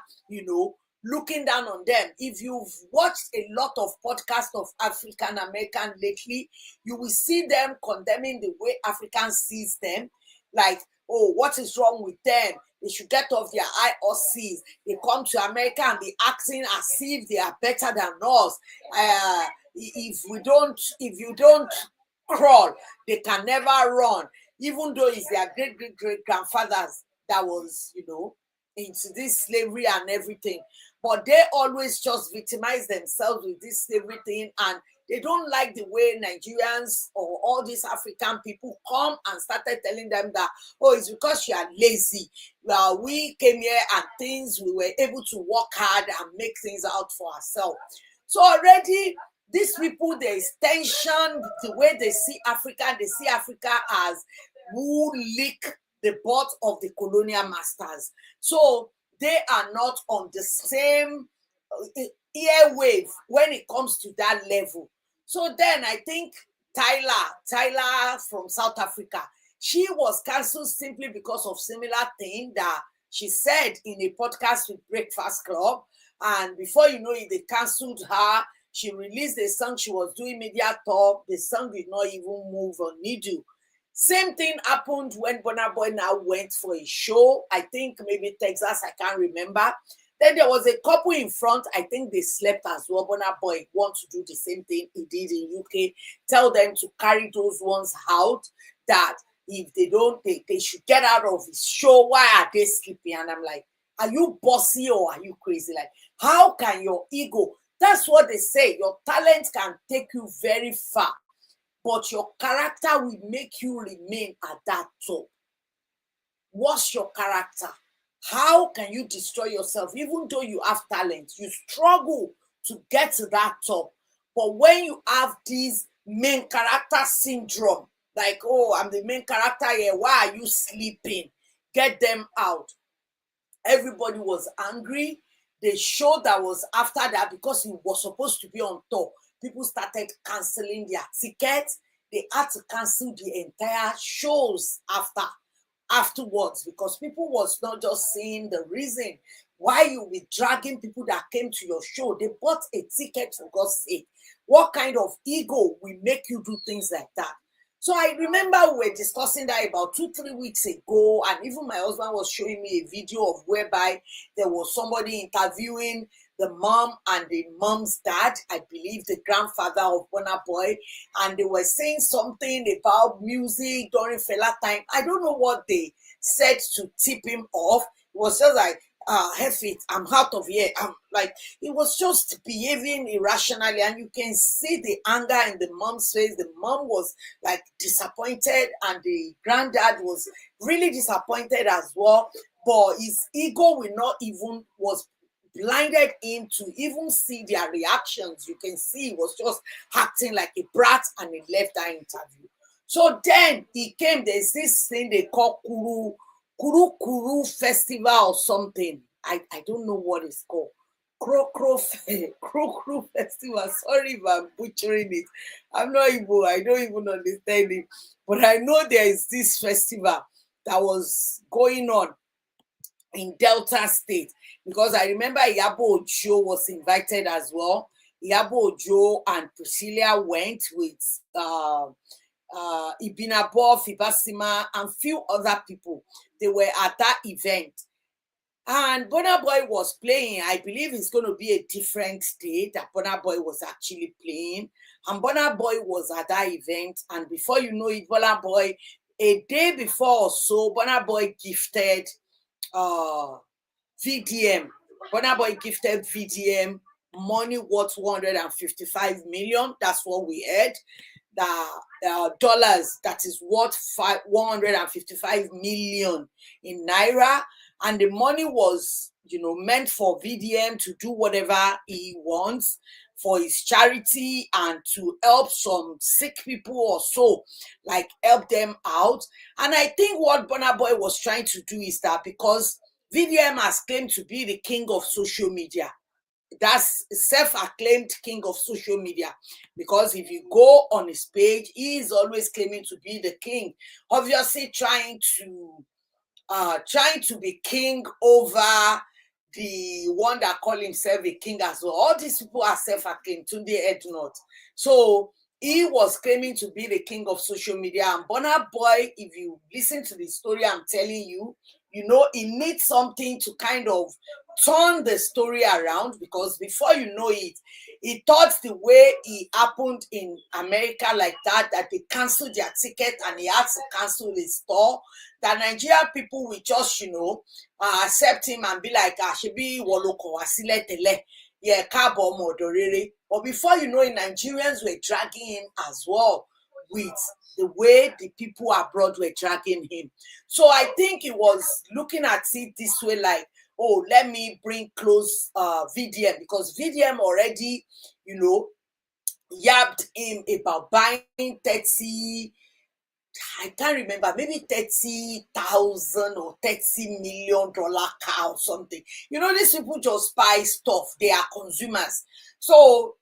looking down on them. If you've watched a lot of podcasts of African American lately, you will see them condemning the way Africans sees them, like, oh, what is wrong with them? They should get off their IOCs. They come to America and be acting as if they are better than us. If you don't crawl, they can never run. Even though it's their great grandfathers that was, into this slavery and everything. But they always just victimize themselves with this slavery thing, and they don't like the way Nigerians or all these African people come and started telling them that, oh, it's because you are lazy. Well, we came here and we were able to work hard and make things out for ourselves. So already, these people, there is tension, the way they see Africa as who lick the butt of the colonial masters. So they are not on the same airwave when it comes to that level. So then I think Tyler from South Africa, she was cancelled simply because of similar thing that she said in a podcast with Breakfast Club. And before you know it, they cancelled her. She released a song, she was doing media tour. The song did not even move on needle. Same thing happened when Burna Boy now went for a show. I think maybe Texas, I can't remember. Then there was a couple in front. I think they slept as well. Burna Boy wants to do the same thing he did in UK. Tell them to carry those ones out, that if they don't, they should get out of his show. Why are they sleeping? And I'm like, are you bossy or are you crazy? Like, how can your ego? That's what they say. Your talent can take you very far, but your character will make you remain at that top. What's your character? How can you destroy yourself? Even though you have talent, you struggle to get to that top. But when you have this main character syndrome, like, oh, I'm the main character here, why are you sleeping? Get them out. Everybody was angry. The show that was after that, because he was supposed to be on tour, people started canceling their tickets. They had to cancel the entire shows afterwards, because people was not just seeing the reason why you be dragging people that came to your show. They bought a ticket, for God's sake. What kind of ego will make you do things like that? So I remember we were discussing that about 2-3 weeks ago, and even my husband was showing me a video of whereby there was somebody interviewing the mom and the mom's dad, I believe the grandfather of Burna Boy, and they were saying something about music during Fela time. I don't know what they said to tip him off. It was just like, Hefit, I'm out of here. I'm like, he was just behaving irrationally, and you can see the anger in the mom's face. The mom was like disappointed, and the granddad was really disappointed as well. But his ego was blinded him to even see their reactions. You can see he was just acting like a brat, and he left that interview. So then he came, there's this thing they call Kuru Festival or something. I don't know what it's called. Kru Festival. Sorry if I'm butchering it. I'm not Igbo. I don't even understand it. But I know there is this festival that was going on in Delta State, because I remember Iyabo Ojo was invited as well. Iyabo Ojo and Priscilla went with Ibinabo, Fibasima, and few other people. They were at that event. And Burna Boy was playing. I believe it's going to be a different day that Burna Boy was actually playing. And Burna Boy was at that event. And before you know it, Burna Boy, a day before or so, Burna Boy gifted VDM. Burna Boy gifted VDM money worth 155 million. That's what we heard. The dollars that is worth 155 million in naira, and the money was, meant for VDM to do whatever he wants for his charity and to help some sick people or so, like help them out. And I think what Burna Boy was trying to do is that, because VDM has claimed to be the king of social media, that's self-acclaimed king of social media, because if you go on his page, he is always claiming to be the king, obviously trying to be king over the one that call himself a king as well. All these people are self-acclaimed, Tunde Ednut. So he was claiming to be the king of social media. And Burna Boy, if you listen to the story I'm telling you, you know, he needs something to kind of turn the story around, because before you know it, he thought the way it happened in America like that they canceled their ticket and he had to cancel his store, that Nigerian people will just, you know, accept him and be like, shebi woloko wasile tele, yeah, kabo modorere. But before you know it, Nigerians were dragging him as well with the way the people abroad were dragging him. So I think he was looking at it this way, like, oh, let me bring close VDM, because VDM already, you know, yabbed him about buying 30, I can't remember, maybe 30,000 or $30 million car or something. You know, these people just buy stuff. They are consumers. So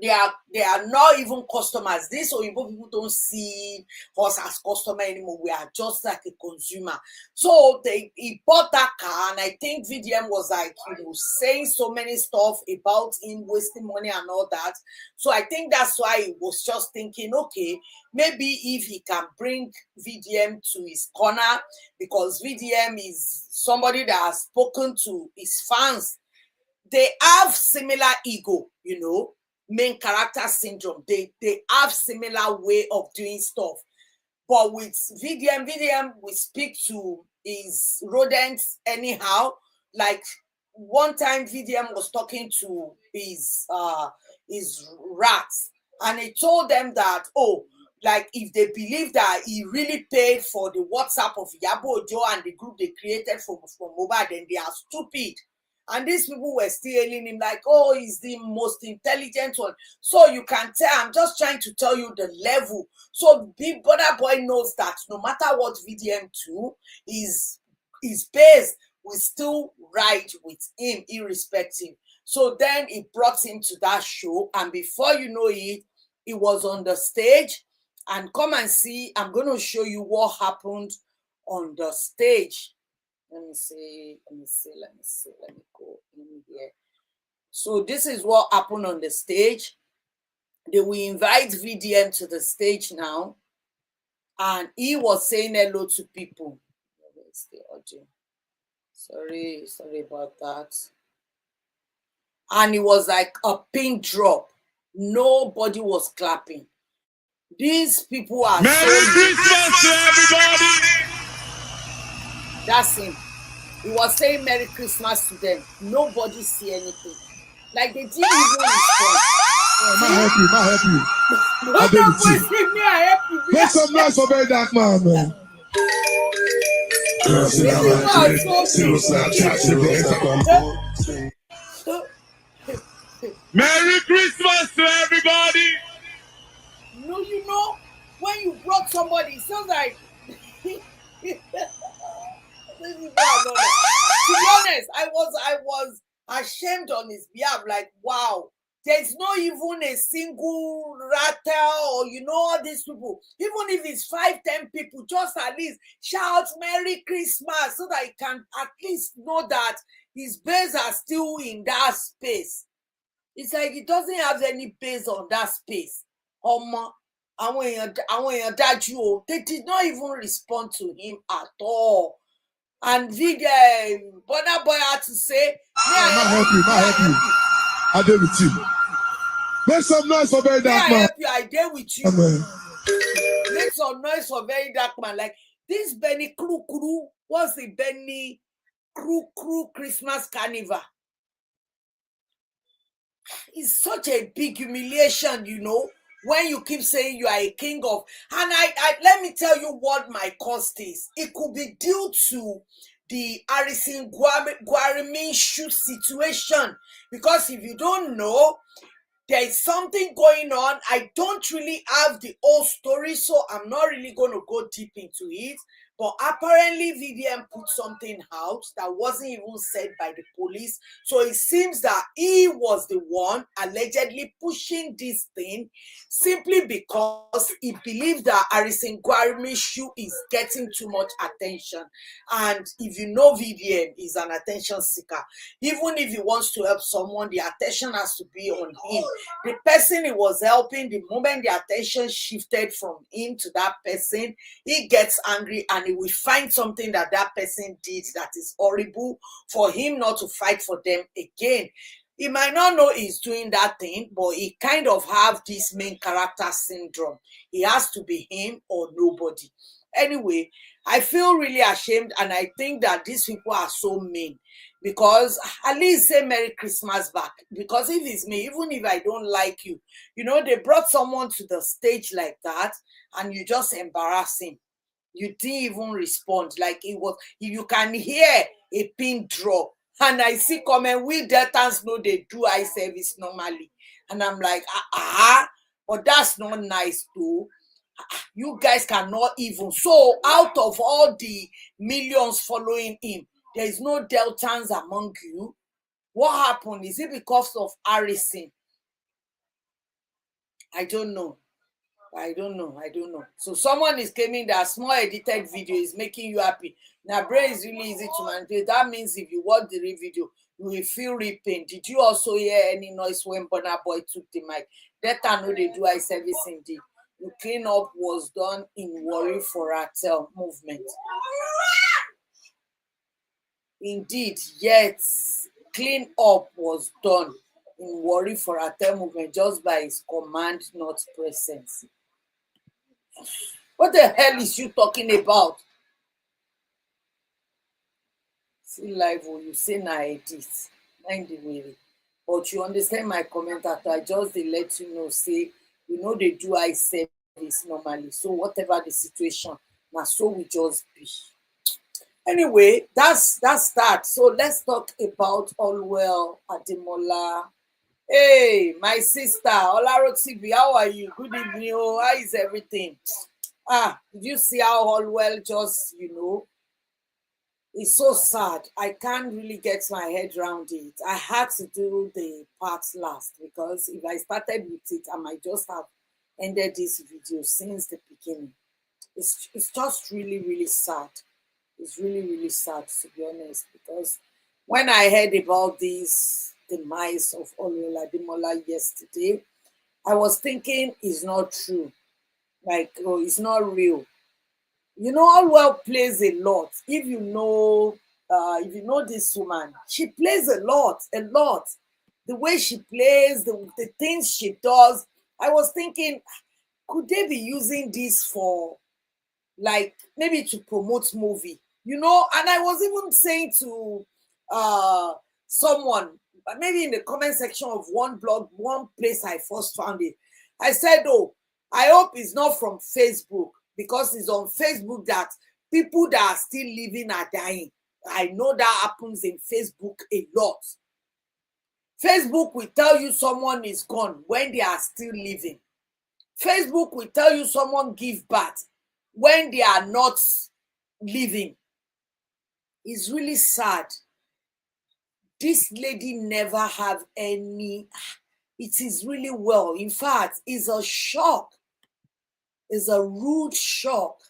they are not even customers. These Oyibo people don't see us as customer anymore. We are just like a consumer. So he bought that car, and I think VDM was like, you know, saying so many stuff about him wasting money and all that. So I think that's why he was just thinking, okay, maybe if he can bring VDM to his corner, because VDM is somebody that has spoken to his fans. They have similar ego, you know, main character syndrome. They have similar way of doing stuff. But with VDM we speak to his rodents anyhow. Like one time VDM was talking to his rats, and he told them that, oh, like if they believe that he really paid for the WhatsApp of Yabo Ojo and the group they created from mobile, then they are stupid. And these people were still hailing him like, oh, he's the most intelligent one. So you can tell, I'm just trying to tell you the level. So Big Burna Boy knows that no matter what VDM do, his base will still ride with him irrespective. So then he brought him to that show, and before you know it, he was on the stage. And come and see, I'm going to show you what happened on the stage. Let me go in here. So this is what happened on the stage. They will invite VDM to the stage now, and he was saying hello to people. Where's the audio? Sorry about that. And it was like a pin drop. Nobody was clapping. These people are Merry Christmas to everybody. That's him. He was saying Merry Christmas to them. Nobody see anything. Like they didn't even respond. I help you. Don't question me, I help you. Make some noise for very dark man, man. Merry Christmas to everybody. No, you know, when you brought somebody, it sounds like to be honest, I was ashamed on his behalf. Like, wow, there's not even a single rattle, or you know, all these people. Even if it's 5-10 people, just at least shout Merry Christmas so that he can at least know that his base are still in that space. It's like he doesn't have any base on that space. They did not even respond to him at all. And Burna Boy had to say, I help you. I deal with you. Make some noise for very dark man. I deal with you. Amen. Make some noise for very dark man. Like this Benny Crew, what's the Benny Crew Christmas Carnival? It's such a big humiliation, you know, when you keep saying you are a king of, and I let me tell you what my cost is. It could be due to the Harrison Guarimin shoot situation, because if you don't know, there is something going on. I don't really have the whole story, so I'm not really going to go deep into it. But apparently, VDM put something out that wasn't even said by the police. So it seems that he was the one allegedly pushing this thing simply because he believed that Harrison Gwarimi's shoe is getting too much attention. And if you know VDM, he's an attention seeker. Even if he wants to help someone, the attention has to be on him. The person he was helping, the moment the attention shifted from him to that person, he gets angry and he will find something that person did that is horrible for him not to fight for them again. He might not know he's doing that thing, but he kind of have this main character syndrome. He has to be him or nobody. Anyway, I feel really ashamed, and I think that these people are so mean, because at least say Merry Christmas back. Because if it's me, even if I don't like you, they brought someone to the stage like that and you just embarrass him. You didn't even respond. Like it was, you can hear a pin drop. And I see comment, we Deltans know they do eye service normally. And I'm like, but that's not nice too. You guys cannot even. So out of all the millions following him, there is no Deltans among you. What happened? Is it because of Harrison? I don't know. So someone is claiming that small edited video is making you happy. Now, brain is really easy to manipulate. That means if you watch the real video, you will feel real pain. Did you also hear any noise when Burna Boy took the mic? That I know they do eye service indeed. The cleanup was done in Worry for Atel movement. Indeed, yes, clean up was done in Worry for Atel movement just by his command, not presence. What the hell is you talking about? See live or you say na edit. Mind the way. But you understand my comment after I just they let you know, say, they do eye service normally. So whatever the situation, now so we just be. Anyway, that's that. So let's talk about Allwell Ademola. Hey, my sister, Olaro TV, how are you? Good evening. Oh, how is everything? Did you see how Allwell just, it's so sad. I can't really get my head around it. I had to do the part last because if I started with it, I might just have ended this video since the beginning. It's just really, really sad. It's really, really sad, to be honest, because when I heard about this demise of Allwell Ademola yesterday, I was thinking it's not true. Like, it's not real. Allwell plays a lot. If you know this woman, she plays a lot. The way she plays, the things she does. I was thinking, could they be using this for, like, maybe to promote movie? And I was even saying to someone, maybe in the comment section of one place I first found it, I said, I hope it's not from Facebook, because it's on Facebook that people that are still living are dying. I know that happens in Facebook a lot. Facebook will tell you someone is gone when they are still living. Facebook will tell you someone give birth when they are not living. It's really sad. This lady never have any. It is really well. In fact, it's a shock. It's a rude shock.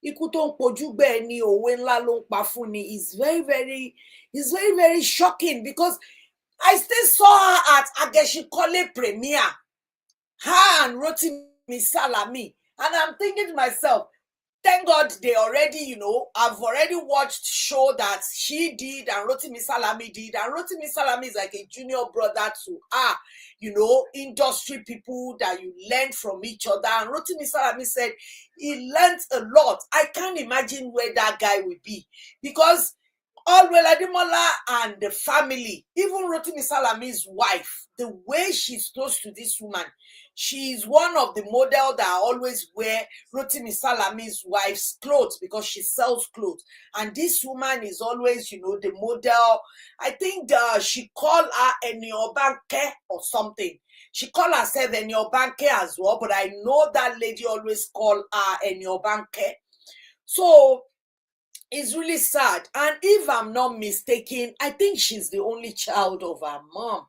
Ikú tó ń pojú bẹ́ẹ̀ ni òwe ńlá ló ń pa fún ni. It's very, very shocking, because I still saw her at Ageshikole premiere. Her and Rotimi Salami. And I'm thinking to myself, thank God they already, I've already watched show that she did and Rotimi Salami did. And Rotimi Salami is like a junior brother to industry people that you learn from each other. And Rotimi Salami said he learned a lot. I can't imagine where that guy will be, because Allwell Ademola and the family, even Rotimi Salami's wife, the way she's close to this woman, she's one of the models that always wear Rotimi Salami's wife's clothes, because she sells clothes. And this woman is always, the model. I think she called her Eniobanke or something. She called herself Eniobanke as well, but I know that lady always called her Eniobanke. So it's really sad. And if I'm not mistaken, I think she's the only child of her mom.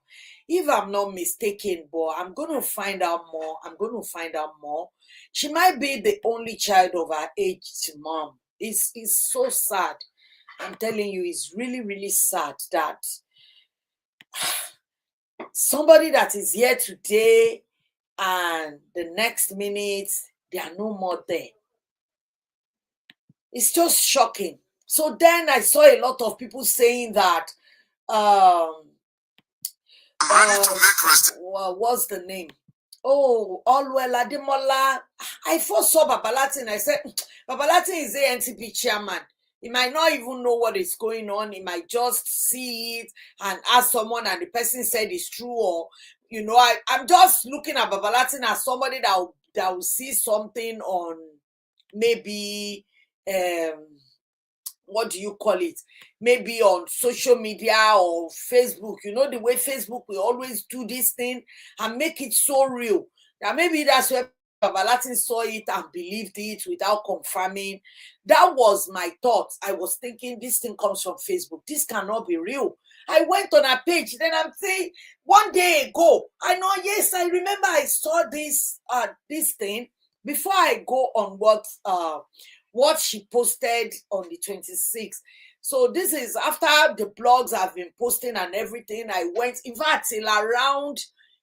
If I'm not mistaken, but I'm going to find out more. She might be the only child of her aged mom. It's so sad. I'm telling you, it's really, really sad that somebody that is here today and the next minute, they are no more there. It's just shocking. So then I saw a lot of people saying that, what's the name? Oh, Allwell Ademola. I first saw Babalatin. I said, Babalatin is the NTP chairman. He might not even know what is going on. He might just see it and ask someone, and the person said it's true. Or, I'm just looking at Babalatin as somebody that will see something on maybe what do you call it? Maybe on social media or Facebook. You know the way Facebook will always do this thing and make it so real. Now maybe that's where Babalatin saw it and believed it without confirming. That was my thought. I was thinking this thing comes from Facebook. This cannot be real. I went on a page. Then I'm saying one day ago, I know, yes, I remember I saw this thing before I go on what she posted on the 26th. So this is after the blogs have been posting and everything. I went, in fact, till around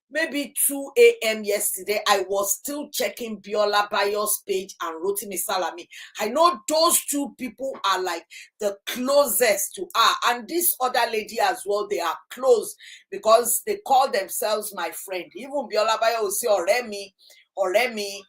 maybe 2 a.m. yesterday, I was still checking Biola Bayo's page and Rotimi Salami. I know those two people are like the closest to her. And this other lady as well, they are close because they call themselves my friend. Even Biola Bayo will say, Oremi,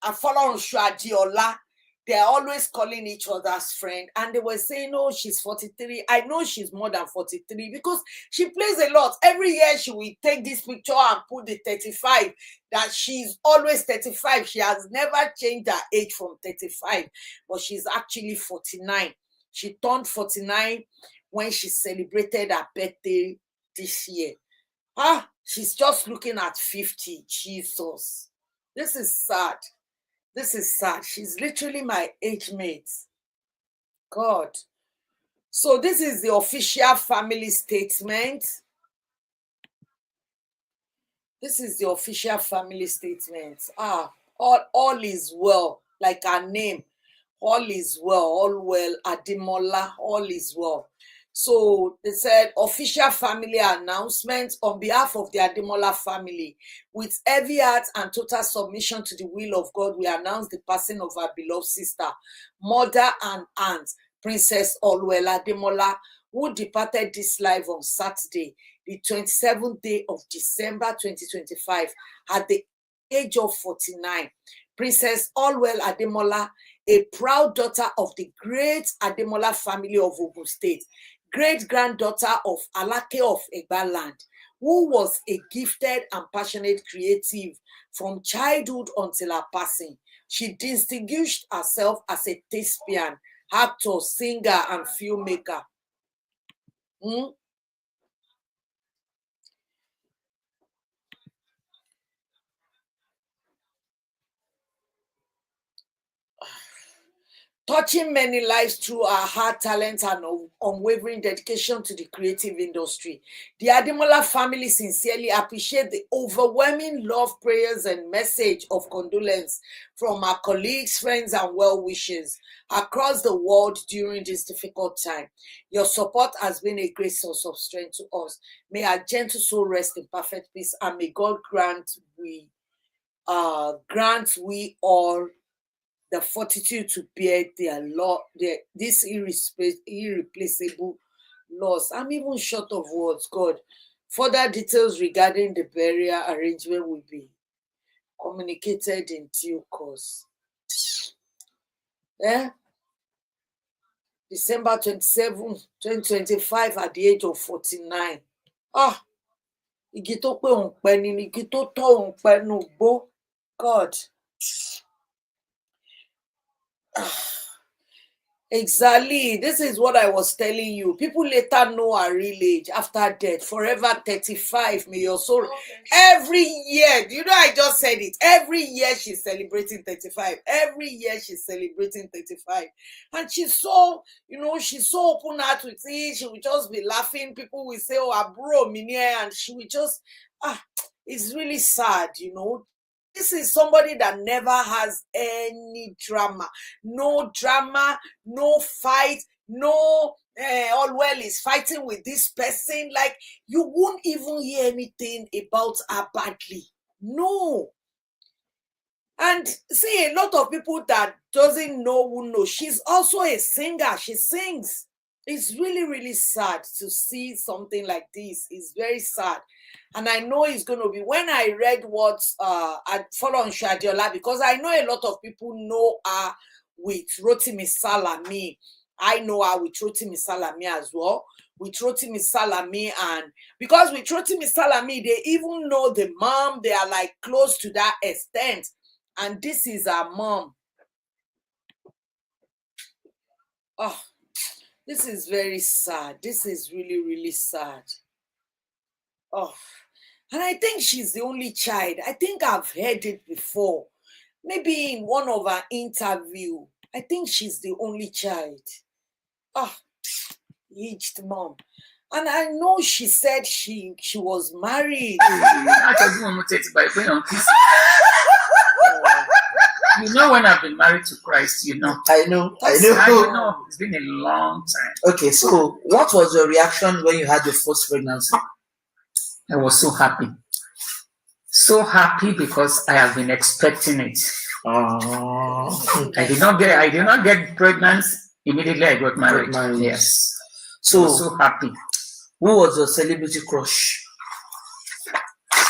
Afolarunsho Adiola. They're always calling each other's friend. And they were saying, oh, she's 43. I know she's more than 43 because she plays a lot. Every year she will take this picture and put the 35, that she's always 35. She has never changed her age from 35, but she's actually 49. She turned 49 when she celebrated her birthday this year. She's just looking at 50. Jesus. This is sad. This is sad. She's literally my age mate. God. So this is the official family statement. This is the official family statement. All is well, like her name. All is well. Allwell Ademola. All is well. So they said, official family announcement on behalf of the Ademola family. With heavy heart and total submission to the will of God, we announce the passing of our beloved sister, mother and aunt, Princess Allwell Ademola, who departed this life on Saturday, the 27th day of December 2025, at the age of 49. Princess Allwell Ademola, a proud daughter of the great Ademola family of Ogun State, great-granddaughter of Alake of Egbaland, who was a gifted and passionate creative from childhood until her passing. She distinguished herself as a thespian, actor, singer, and filmmaker. Touching many lives through her hard talent and unwavering dedication to the creative industry. The Ademola family sincerely appreciate the overwhelming love, prayers, and message of condolence from our colleagues, friends, and well-wishers across the world during this difficult time. Your support has been a great source of strength to us. May our gentle soul rest in perfect peace, and may God grant we all the fortitude to bear this irreplaceable loss. I'm even short of words, God. Further details regarding the burial arrangement will be communicated in due course. December 27, 2025, at the age of 49. Igi tó pé òun pẹ́ ni igi tó tọ́ òun pẹ́ nù gbó. God. Exactly. This is what I was telling you. People later know her real age after death. Forever 35. May your soul. Every year. You know, I just said it. Every year she's celebrating 35. Every year she's celebrating 35. And she's so, she's so open heart with it. She will just be laughing. People will say, oh, Aburo Minie. And she will just, it's really sad, This is somebody that never has any drama. No drama, no fight, no Allwell is fighting with this person. Like, you won't even hear anything about her badly. No. And see, a lot of people that doesn't know who knows. She's also a singer. She sings. It's really, really sad to see something like this. It's very sad. And I know it's going to be, when I read what I follow on Shadiola, because I know a lot of people know her with Rotimi Salami. I know her with Rotimi Salami as well. With Rotimi Salami, and because with Rotimi Salami, they even know the mom. They are like close to that extent. And this is her mom. Oh, this is very sad. This is really, really sad. Oh, and I think she's the only child. I think I've heard it before. Maybe in one of her interview. I think she's the only child. Oh, aged mom. And I know she said she was married. You know, when I've been married to Christ, you know. I know. It's been a long time. Okay, so what was your reaction when you had your first pregnancy? I was so happy. So happy because I have been expecting it. I did not get pregnant immediately. I got married. Yes. So I was so happy. Who was your celebrity crush?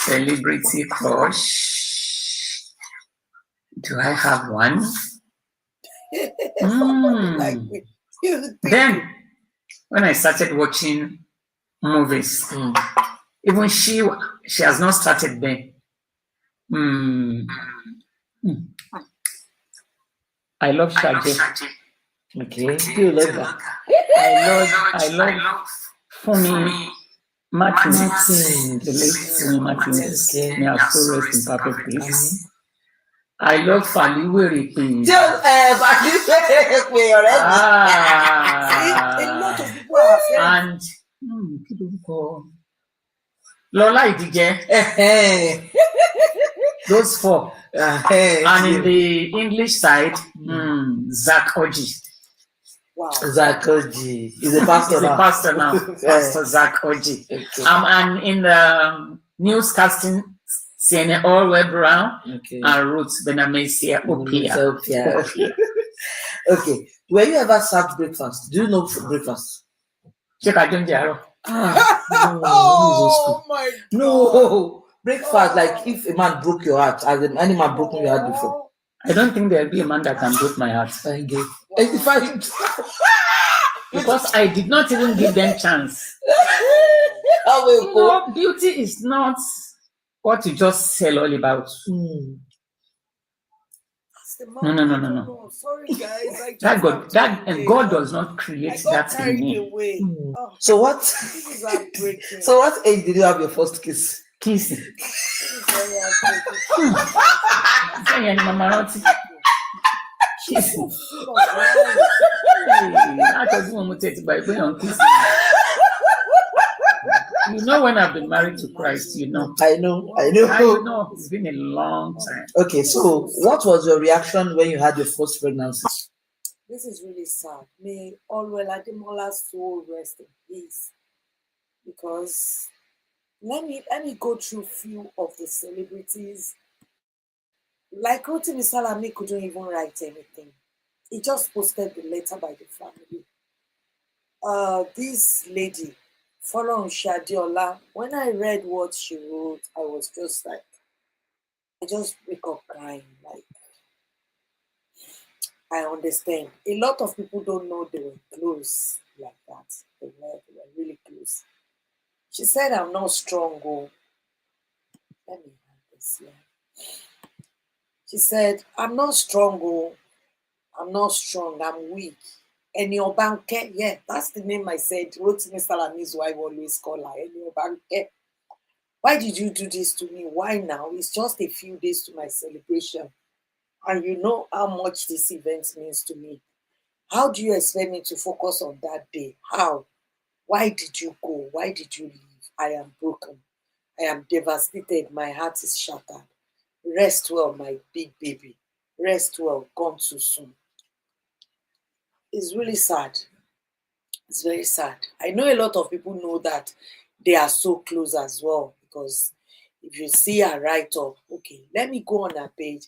Celebrity crush? Do I have one? Then, when I started watching movies, even she has not started then. I love Shaji. Okay, you love that. I love Fumi Martin, the late Fumi Martin. May our soul rest in perfect peace. I love Faliwere. And Lola Idije. Those four. And in the English side, Zach Oji. Wow. Zach Oji. He's a pastor now. Pastor now. Pastor Zach Oji. Okay. And in the newscasting, CNN Allwell Brown and Ruth Benamesia Opia. Okay. Were you ever served breakfast? Do you know breakfast? Check I don't know. Oh my God. No. Breakfast, like if a man broke your heart, as any man broke your heart before. I don't think there'll be a man that can break my heart. Because I did not even give them chance. Beauty is not what you just sell all about. No. Sorry, guys. God does not create that in me. So what? So what age did you have your first kiss? Kissing. You know, when I've been married to Christ, you know. I know. It's been a long time. Okay, so what was your reaction when you had your first pregnancy? This is really sad. May Allwell Ademola's soul rest in peace. Because let me go through a few of the celebrities. Like Rotimi Salami couldn't even write anything. He just posted the letter by the family. This lady, Follow Shadiola, when I read what she wrote, I was just like, I just wake up crying. Like, I understand. A lot of people don't know they were close like that. They were really close. She said, I'm not strong. Oh. Let me have this here. She said, I'm not strong. Oh. I'm not strong. I'm weak. Eniobanke, yeah, that's the name I said. Rotimi Salami's wife always call her Eniobanke. Why did you do this to me? Why now? It's just a few days to my celebration. And you know how much this event means to me. How do you expect me to focus on that day? How? Why did you go? Why did you leave? I am broken. I am devastated. My heart is shattered. Rest well, my big baby. Rest well. Gone too soon. It's really sad. It's very sad. I know a lot of people know that they are so close as well, because if you see her write up, okay, let me go on her page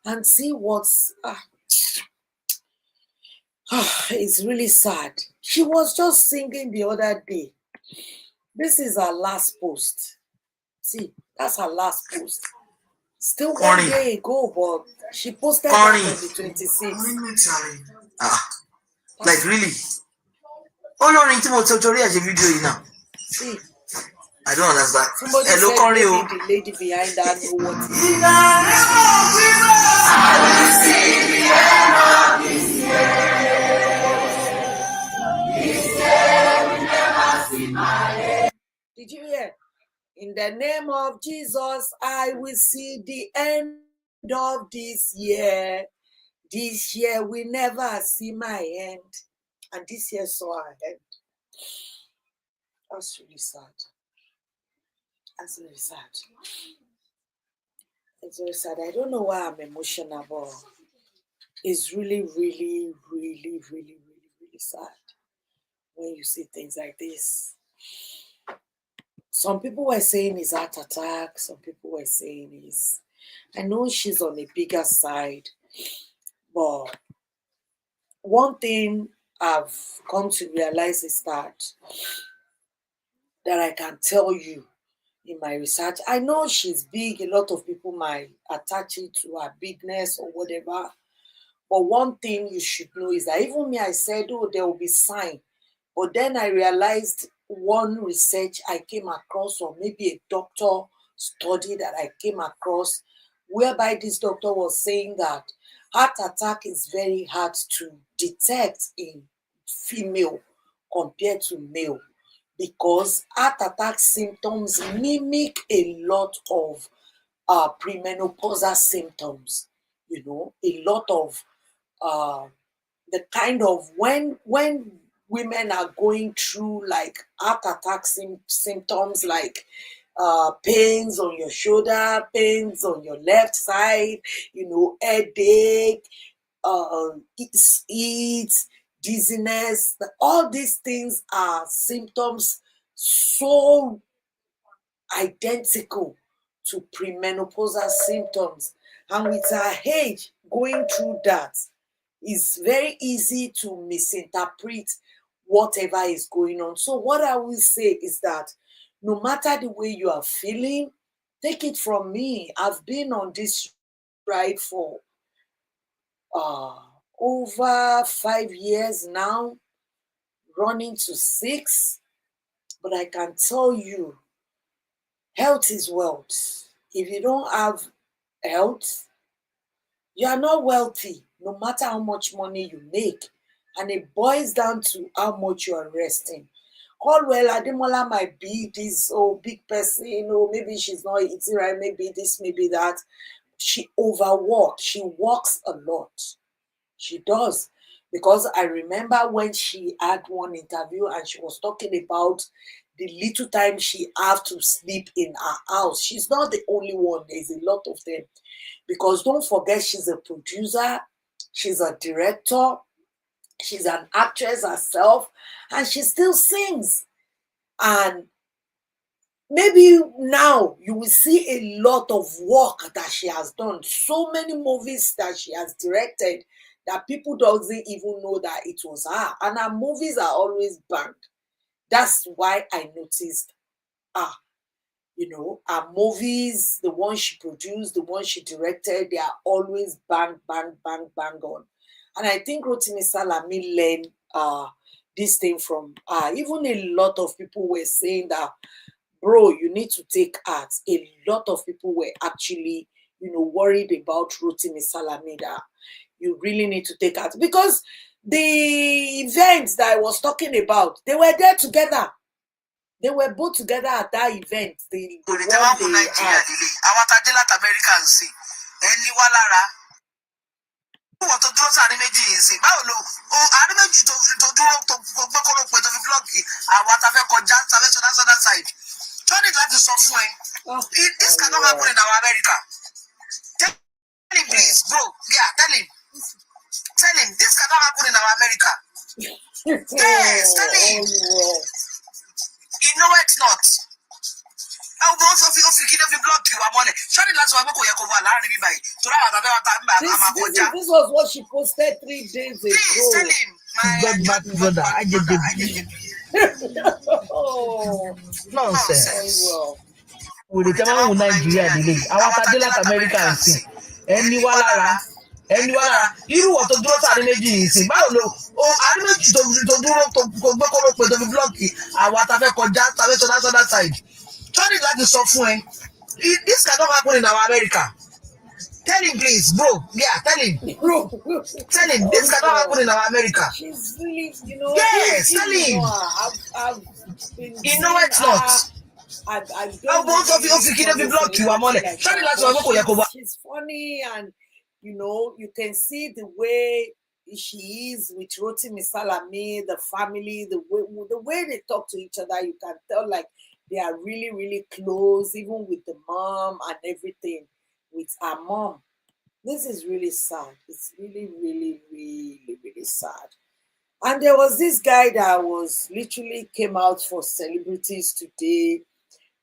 and see what's. It's really sad. She was just singing the other day. This is her last post. See, that's her last post. Still one day ago, but she posted that on the 26th. Like really? Oh no, tí mo torí ẹ̀ ṣe fídíò yìí now. See, I don't understand. somebody Hello, said maybe Connie. the lady behind that know what it is. Did you hear? In the name of Jesus, I will see the end of this year. This year will never see my end. And this year saw our end. That's really sad. That's really sad. It's very sad. I don't know why I'm emotional, but it's really, really, really, really, really, really sad when you see things like this. Some people were saying it's heart attack. Some people were saying it's... I know she's on a bigger side, but one thing I've come to realize is that I can tell you in my research, I know she's big. A lot of people might attach it to her bigness or whatever. But one thing you should know is that even me, I said, oh, there will be sign. But then I realized one research I came across, or maybe a doctor study that I came across, whereby this doctor was saying that heart attack is very hard to detect in female compared to male, because heart attack symptoms mimic a lot of premenopausal symptoms. You know, a lot of the kind of when women are going through like heart attack symptoms, like pains on your shoulder, pains on your left side, you know, headache, heat, dizziness. All these things are symptoms so identical to premenopausal symptoms. And with her age going through that, it's very easy to misinterpret whatever is going on. So what I will say is that no matter the way you are feeling, take it from me. I've been on this ride for over 5 years now, running to 6. But I can tell you, health is wealth. If you don't have health, you are not wealthy, no matter how much money you make. And it boils down to how much you are resting. Allwell Ademola might be this big person, maybe she's not eating right, maybe this, maybe that. She overworks. She works a lot. She does. Because I remember when she had one interview and she was talking about the little time she have to sleep in her house. She's not the only one. There's a lot of them. Because don't forget, she's a producer, she's a director, she's an actress herself, and she still sings. And maybe now you will see a lot of work that she has done. So many movies that she has directed that people doesn't even know that it was her. And her movies are always banged. That's why I noticed her movies, the ones she produced, the ones she directed, they are always bang, bang, bang, bang on. And I think Rotimi Salami learned this thing from her. Even a lot of people were saying that, bro, you need to take art. A lot of people were actually, worried about Rotimi Salami, that you really need to take art. Because The events that I was talking about, they were there together. They were both together at that event. The one they had. What to draw sáré méjì yìí sí báwo ló àárín méjì tó dúró tó gbé kóró pé tó fi blọọkì àwọn àtàfẹ́ kọjá tàfẹ́ sọdá side tó ní láti sọ fún ẹ this cannot happen in our America. Tell him please bro, yeah, tell him this cannot happen in our America. Yes, tell him. You know it's not. This is was what she posted 3 days ago. Please tell him, my brother. Oh, Nonsense. well. We the time Nigeria delay. Our Cadillac American see. Anyone irú what to draw sáré méjì yìí sí báwo ló àárín méjì tó dúró tó gbé kóró pé tó fi blọọkì àwọn àtàfẹ́ kọjá tàfẹ́ sọdá side. Turn it like the software. This cannot happen in our America. Tell him, please, bro. Yeah, tell him. Tell him this cannot happen in our America. She's really, you know. Yes, tell him. I've been you know it's not. I she's funny, and you know, you can see the way she is with Rotimi Salami, the family, the way they talk to each other. You can tell like they are really, really close, even with the mom and everything, with her mom. This is really sad. It's really, really, really, really sad. And there was this guy that was literally came out for celebrities today,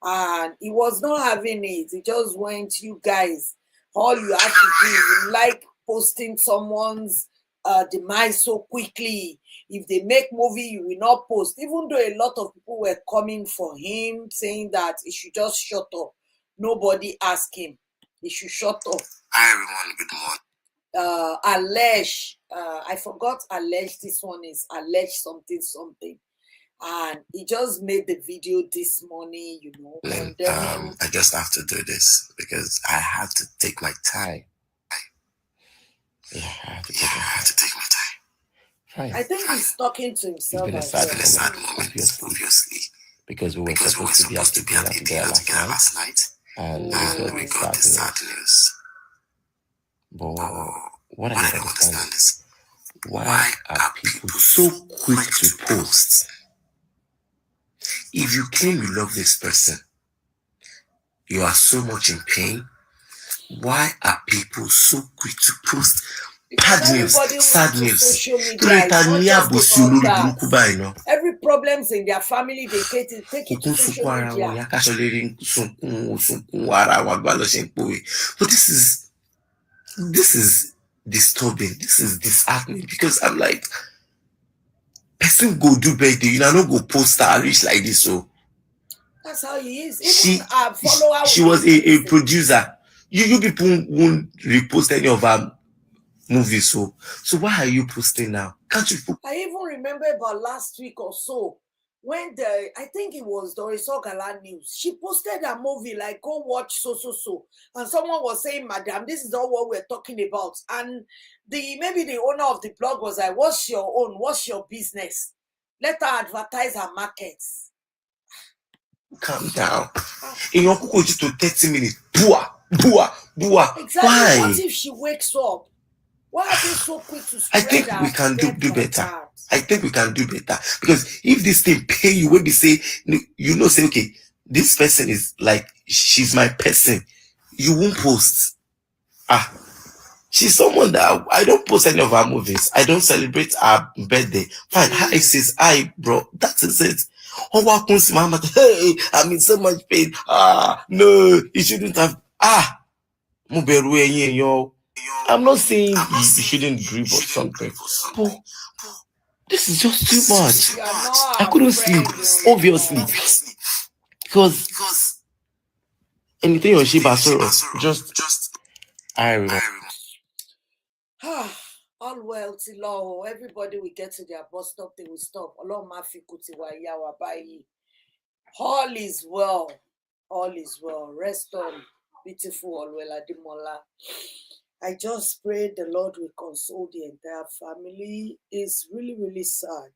and he was not having it. He just went, you guys, all you have to do is like posting someone's demise so quickly. If they make movie, you will not post. Even though a lot of people were coming for him, saying that he should just shut up. Nobody asked him. He should shut up. Hi everyone, good morning. Allege, I forgot allege. This one is allege something. And he just made the video this morning, you know. I just have to do this because I have to take my time. Yeah, I have to take my time. Fine. I think he's talking to himself. It's been a sad moment, obviously. Because we were supposed to be at together last night. And we got the sad news. But what I don't understand is why are people so quick to post? If you claim you love this person, you are so much in pain, why are people so quick to post bad news, sad news? Every problems in their family, they take it to social media. But this is disturbing. This is disheartening because I'm like, person go do birthday, you know, go post her reach like this. So that's how he is. She was a producer. You people won't repost any of her movies. So why are you posting now? Can't you? I even remember about last week or so when I think it was Doris Ogala News. She posted a movie like, go watch so. And someone was saying, madam, this is not what we're talking about. And maybe the owner of the blog was like, what's your own? What's your business? Let her advertise her markets. Calm down. In your cook just to 30 minutes. Bua. Exactly. Why? What if she wakes up? Why are they so quick to spread? I think we can do better. I think we can do better. Because if this thing pay you, when they say, you know, say, okay, this person is like, she's my person. You won't post. She's someone that I don't post any of her movies. I don't celebrate her birthday. Fine. Hi, sis. Hi, bro. That is it. Hey, I'm in so much pain. No, you shouldn't have. I'm not saying you shouldn't grieve or something. But this is just too much. I couldn't sleep, obviously. Because anything on Shiba Soro, just I remember. Allwell Ademola, everybody will get to their bus stop, they will stop. All is well. All is well. Rest on, beautiful Allwell Ademola. I just pray the Lord will console the entire family. It's really, really sad.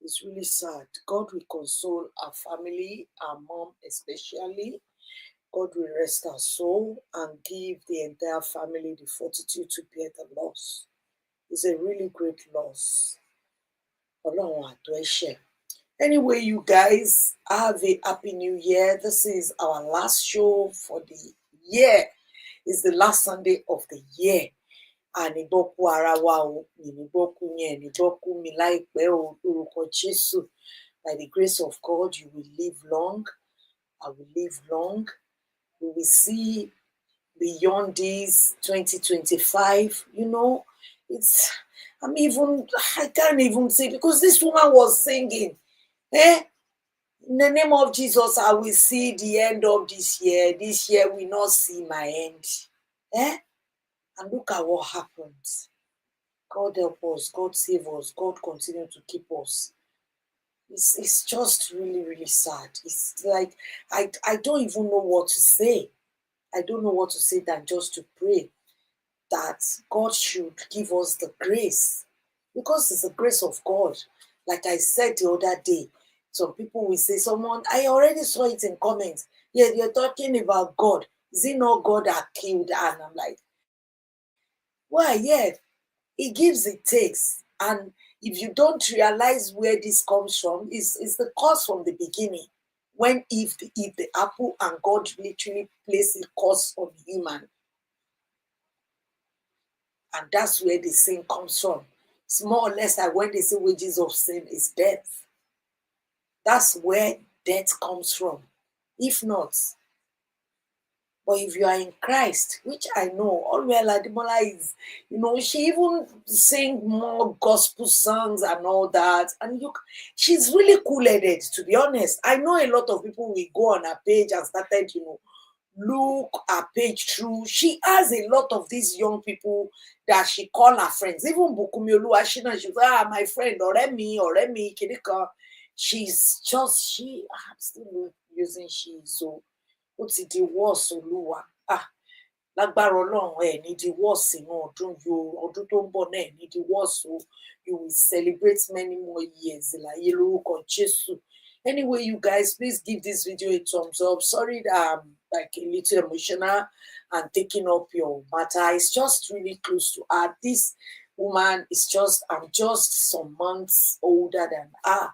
It's really sad. God will console our family, our mom especially. God will rest her soul and give the entire family the fortitude to bear the loss. It's a really great loss. Ọlọ́run àtọ́ ẹ̀ṣẹ̀. Anyway, you guys have a happy new year. This is our last show for the year. It's the last Sunday of the year. Ànígbọ́kú ara wa o, ìnígbọ́kú yẹn, ìnígbọ́kú mi láìpẹ́ o, lórúkọ Jésù. By the grace of God, you will live long. I will live long. We will see beyond this 2025. You know, I can't even say, because this woman was singing, in the name of Jesus, I will see the end of this year. This year will not see my end. And look at what happened. God help us. God save us. God continue to keep us. It's just really, really sad. It's like I don't even know what to say. I don't know what to say than just to pray that God should give us the grace, because it's the grace of God. Like I said the other day, some people will say, I already saw it in comments. Yeah, you're talking about God. Is it not God that killed? And I'm like, well, yeah, He gives, it takes. And if you don't realize where this comes from, it's the cause from the beginning. When Eve eat the apple and God literally placed a curse on human. And that's where the sin comes from. It's more or less like when they say wages of sin is death. That's where death comes from. If not, but if you are in Christ, which I know, Allwell Ademola is, she even sing more gospel songs and all that. And she's really cool-headed, to be honest. I know a lot of people will go on her page and started, look her page through. She has a lot of these young people that she call her friends. Even Bukumi Oluwashina, she's my friend, Oremi, Kirika. I'm still using she, so ó ti di wọ́ọ̀sì olúwa lágbára ọlọ́run ẹ̀ ní di wọ́ọ̀sì inú ọdún tó ń bọ̀ náà ẹ̀ ní di wọ́ọ̀sì o. You will celebrate many more years láyé lórúkọ Jésù. Anyway, you guys, please give this video a thumbs up. Sorry that I'm like a little emotional and taking up your matter. It's just really close to her. This woman is I'm just some months older than her,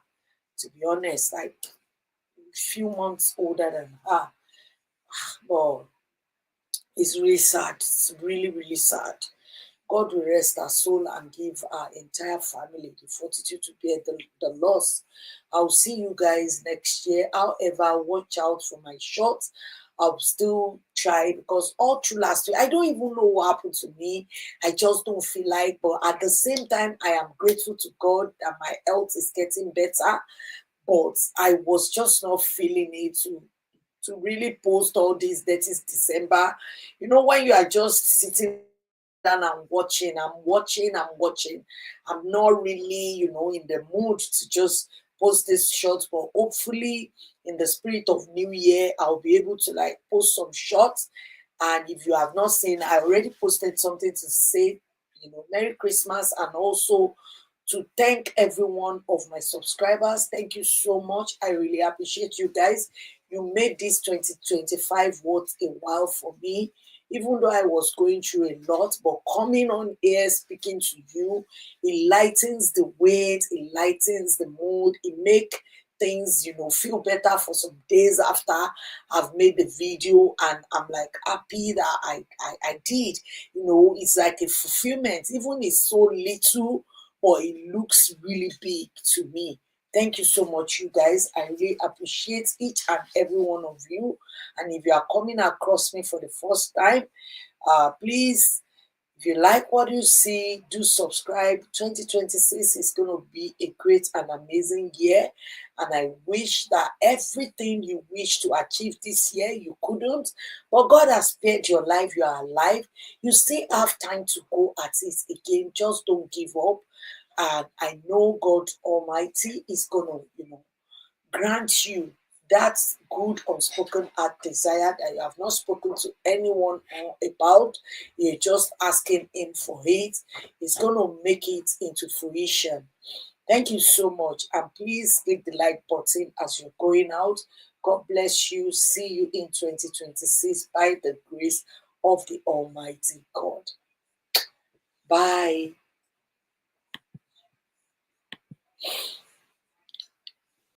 to be honest, like a few months older than her. But it's really sad. It's really, really sad. God will rest our soul and give our entire family the fortitude to bear the loss. I'll see you guys next year. However, watch out for my shorts. I'll still try, because all through last year, I don't even know what happened to me. I just don't feel like, but at the same time, I am grateful to God that my health is getting better. But I was just not feeling it to really post all this. That is December. When you are just sitting down and watching, I'm not really, in the mood to just post this short, but hopefully in the spirit of New Year, I'll be able to post some shots. And if you have not seen, I already posted something to say, Merry Christmas, and also to thank every one of my subscribers. Thank you so much. I really appreciate you guys. You made this 2025 worth a while for me, even though I was going through a lot. But coming on here, speaking to you, it lightens the weight, it lightens the mood, it make things, feel better for some days after I've made the video, and I'm happy that I did. It's like a fulfillment, even it's so little, but it looks really big to me. Thank you so much, you guys. I really appreciate each and every one of you. And if you are coming across me for the first time, please, if you like what you see, do subscribe. 2026 is going to be a great and amazing year. And I wish that everything you wish to achieve this year, you couldn't. But God has spared your life. You are alive. You still have time to go at it again. Just don't give up. And I know God Almighty is going to, grant you that good unspoken heart desire that you have not spoken to anyone about, you're just asking him for it, he's going to make it into fruition. Thank you so much. And please click the like button as you're going out. God bless you. See you in 2026 by the grace of the Almighty God. Bye.